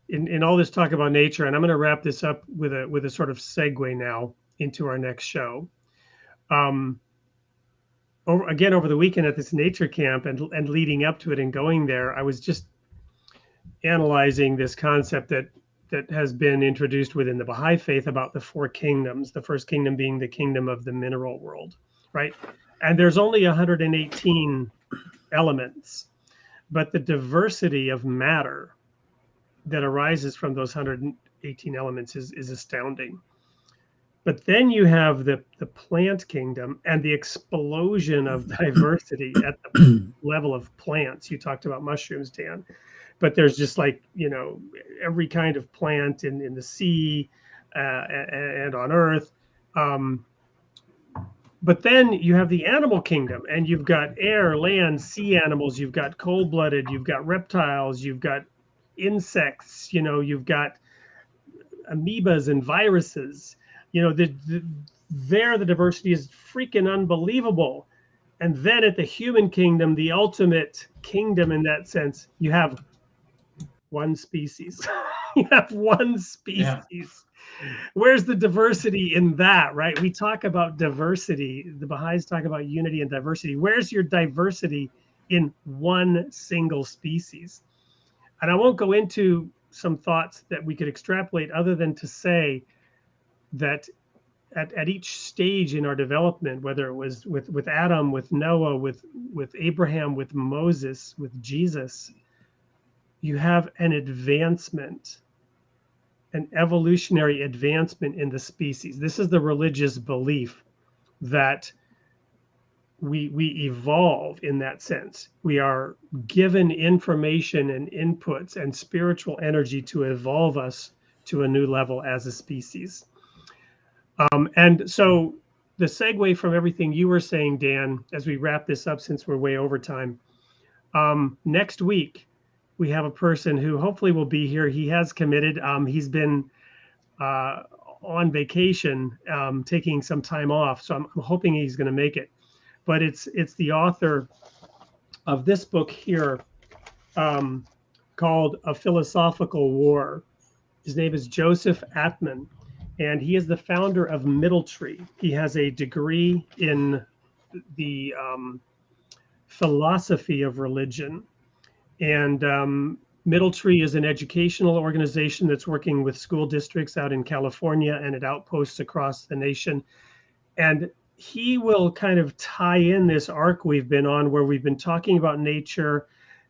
in all this talk about nature, and I'm going to wrap this up with a sort of segue now into our next show. Over the weekend at this nature camp and leading up to it and going there, I was just analyzing this concept that has been introduced within the Baha'i faith about the four kingdoms, the first kingdom being the kingdom of the mineral world, right? And there's only 118 elements, but the diversity of matter that arises from those 118 elements is astounding. But then you have the plant kingdom and the explosion of diversity at the level of plants. You talked about mushrooms, Dan, but there's just like, every kind of plant in the sea and on earth. But then you have the animal kingdom, and you've got air, land, sea animals. You've got cold-blooded. You've got reptiles. You've got insects. You've got amoebas and viruses. The diversity is freaking unbelievable. And then at the human kingdom, the ultimate kingdom in that sense, you have one species. You have one species. Yeah. Where's the diversity in that, right? We talk about diversity. The Baha'is talk about unity and diversity. Where's your diversity in one single species. And I won't go into some thoughts that we could extrapolate other than to say that at each stage in our development, whether it was with Adam, with Noah, with Abraham, with Moses, with Jesus, you have an advancement, an evolutionary advancement in the species. This is the religious belief that we evolve in that sense. We are given information and inputs and spiritual energy to evolve us to a new level as a species. And so the segue from everything you were saying, Dan, as we wrap this up, since we're way over time, next week, we have a person who hopefully will be here. He has committed. He's been on vacation, taking some time off. So I'm hoping he's going to make it. But it's the author of this book here called A Philosophical War. His name is Joseph Atman, and he is the founder of Middle Tree. He has a degree in the philosophy of religion. And Middle Tree is an educational organization that's working with school districts out in California and at outposts across the nation. And he will kind of tie in this arc we've been on, where we've been talking about nature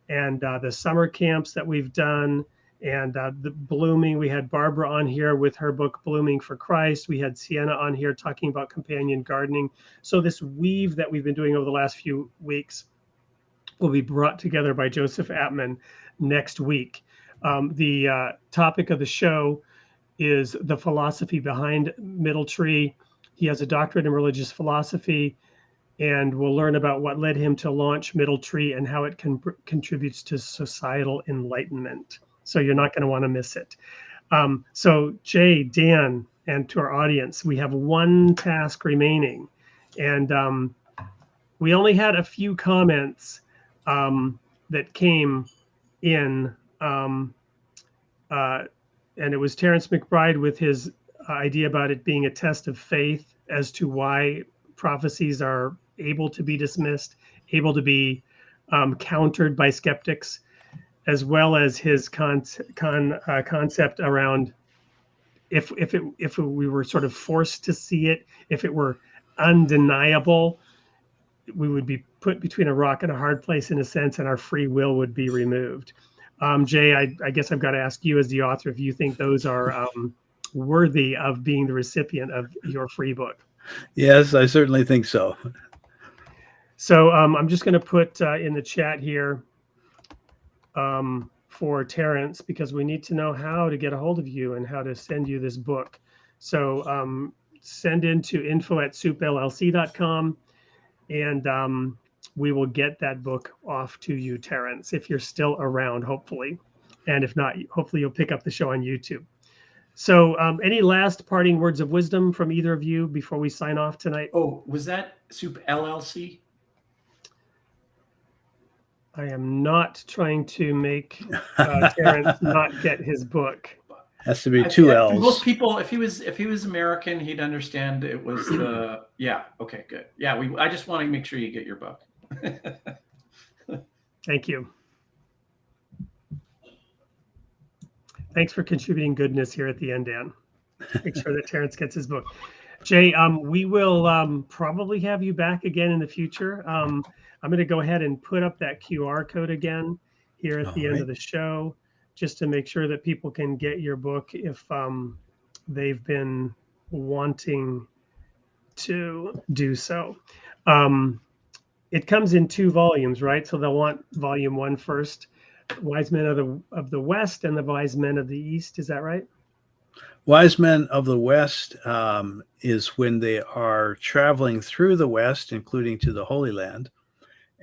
and the summer camps that we've done, and the blooming. We had Barbara on here with her book, Blooming for Christ. We had Sienna on here talking about companion gardening. So this weave that we've been doing over the last few weeks will be brought together by Joseph Atman next week. The topic of the show is the philosophy behind Middle Tree. He has a doctorate in religious philosophy, and we'll learn about what led him to launch Middle Tree and how it contributes to societal enlightenment. So you're not going to want to miss it. So Jay, Dan, and to our audience, we have one task remaining. And we only had a few comments that came in. And it was Terrence McBride with his idea about it being a test of faith as to why prophecies are able to be dismissed, able to be countered by skeptics, as well as his concept around if we were sort of forced to see it, if it were undeniable, we would be put between a rock and a hard place in a sense, and our free will would be removed. Jay, I guess I've got to ask you as the author if you think those are worthy of being the recipient of your free book. Yes, I certainly think so. So I'm just going to put in the chat here for Terrence, because we need to know how to get a hold of you and how to send you this book. So send in to info@soupllc.com, and we will get that book off to you, Terrence, if you're still around, hopefully. And if not, hopefully you'll pick up the show on YouTube. So any last parting words of wisdom from either of you before we sign off tonight? Oh, was that Soup LLC? I am not trying to make Terrence not get his book. Has to be two L's. Most people, if he was American, he'd understand it was the yeah. Okay, good. Yeah, I just want to make sure you get your book. Thank you. Thanks for contributing goodness here at the end, Dan. Make sure that Terrence gets his book. Jay, we will probably have you back again in the future. I'm going to go ahead and put up that QR code again here at the end of the show, just to make sure that people can get your book if they've been wanting to do so. It comes in 2 volumes, right? So they'll want volume 1 first. Wise Men of the West and the Wise Men of the East. Is that right? Wise Men of the West is when they are traveling through the West, including to the Holy Land.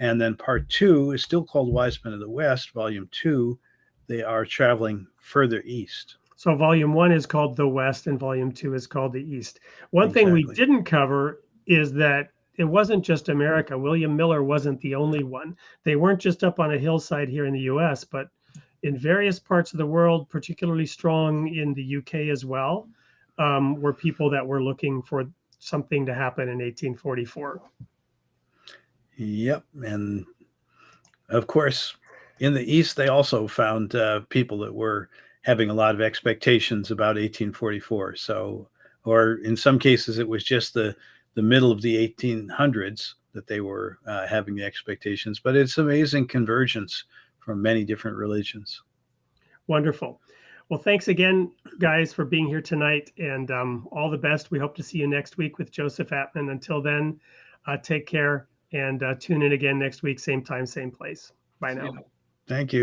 And then part 2 is still called Wise Men of the West. Volume 2, they are traveling further east. So volume 1 is called the West and volume 2 is called the East. One thing we didn't cover is that it wasn't just America. William Miller wasn't the only one. They weren't just up on a hillside here in the US, but in various parts of the world, particularly strong in the UK as well, were people that were looking for something to happen in 1844. Yep. And Of course, in the East, they also found people that were having a lot of expectations about 1844. So, or in some cases, it was just the middle of the 1800s that they were having the expectations. But it's amazing convergence from many different religions. Wonderful. Well, thanks again, guys, for being here tonight, and all the best. We hope to see you next week with Joseph Atman. Until then, take care and tune in again next week, same time, same place. Bye now. Thank you.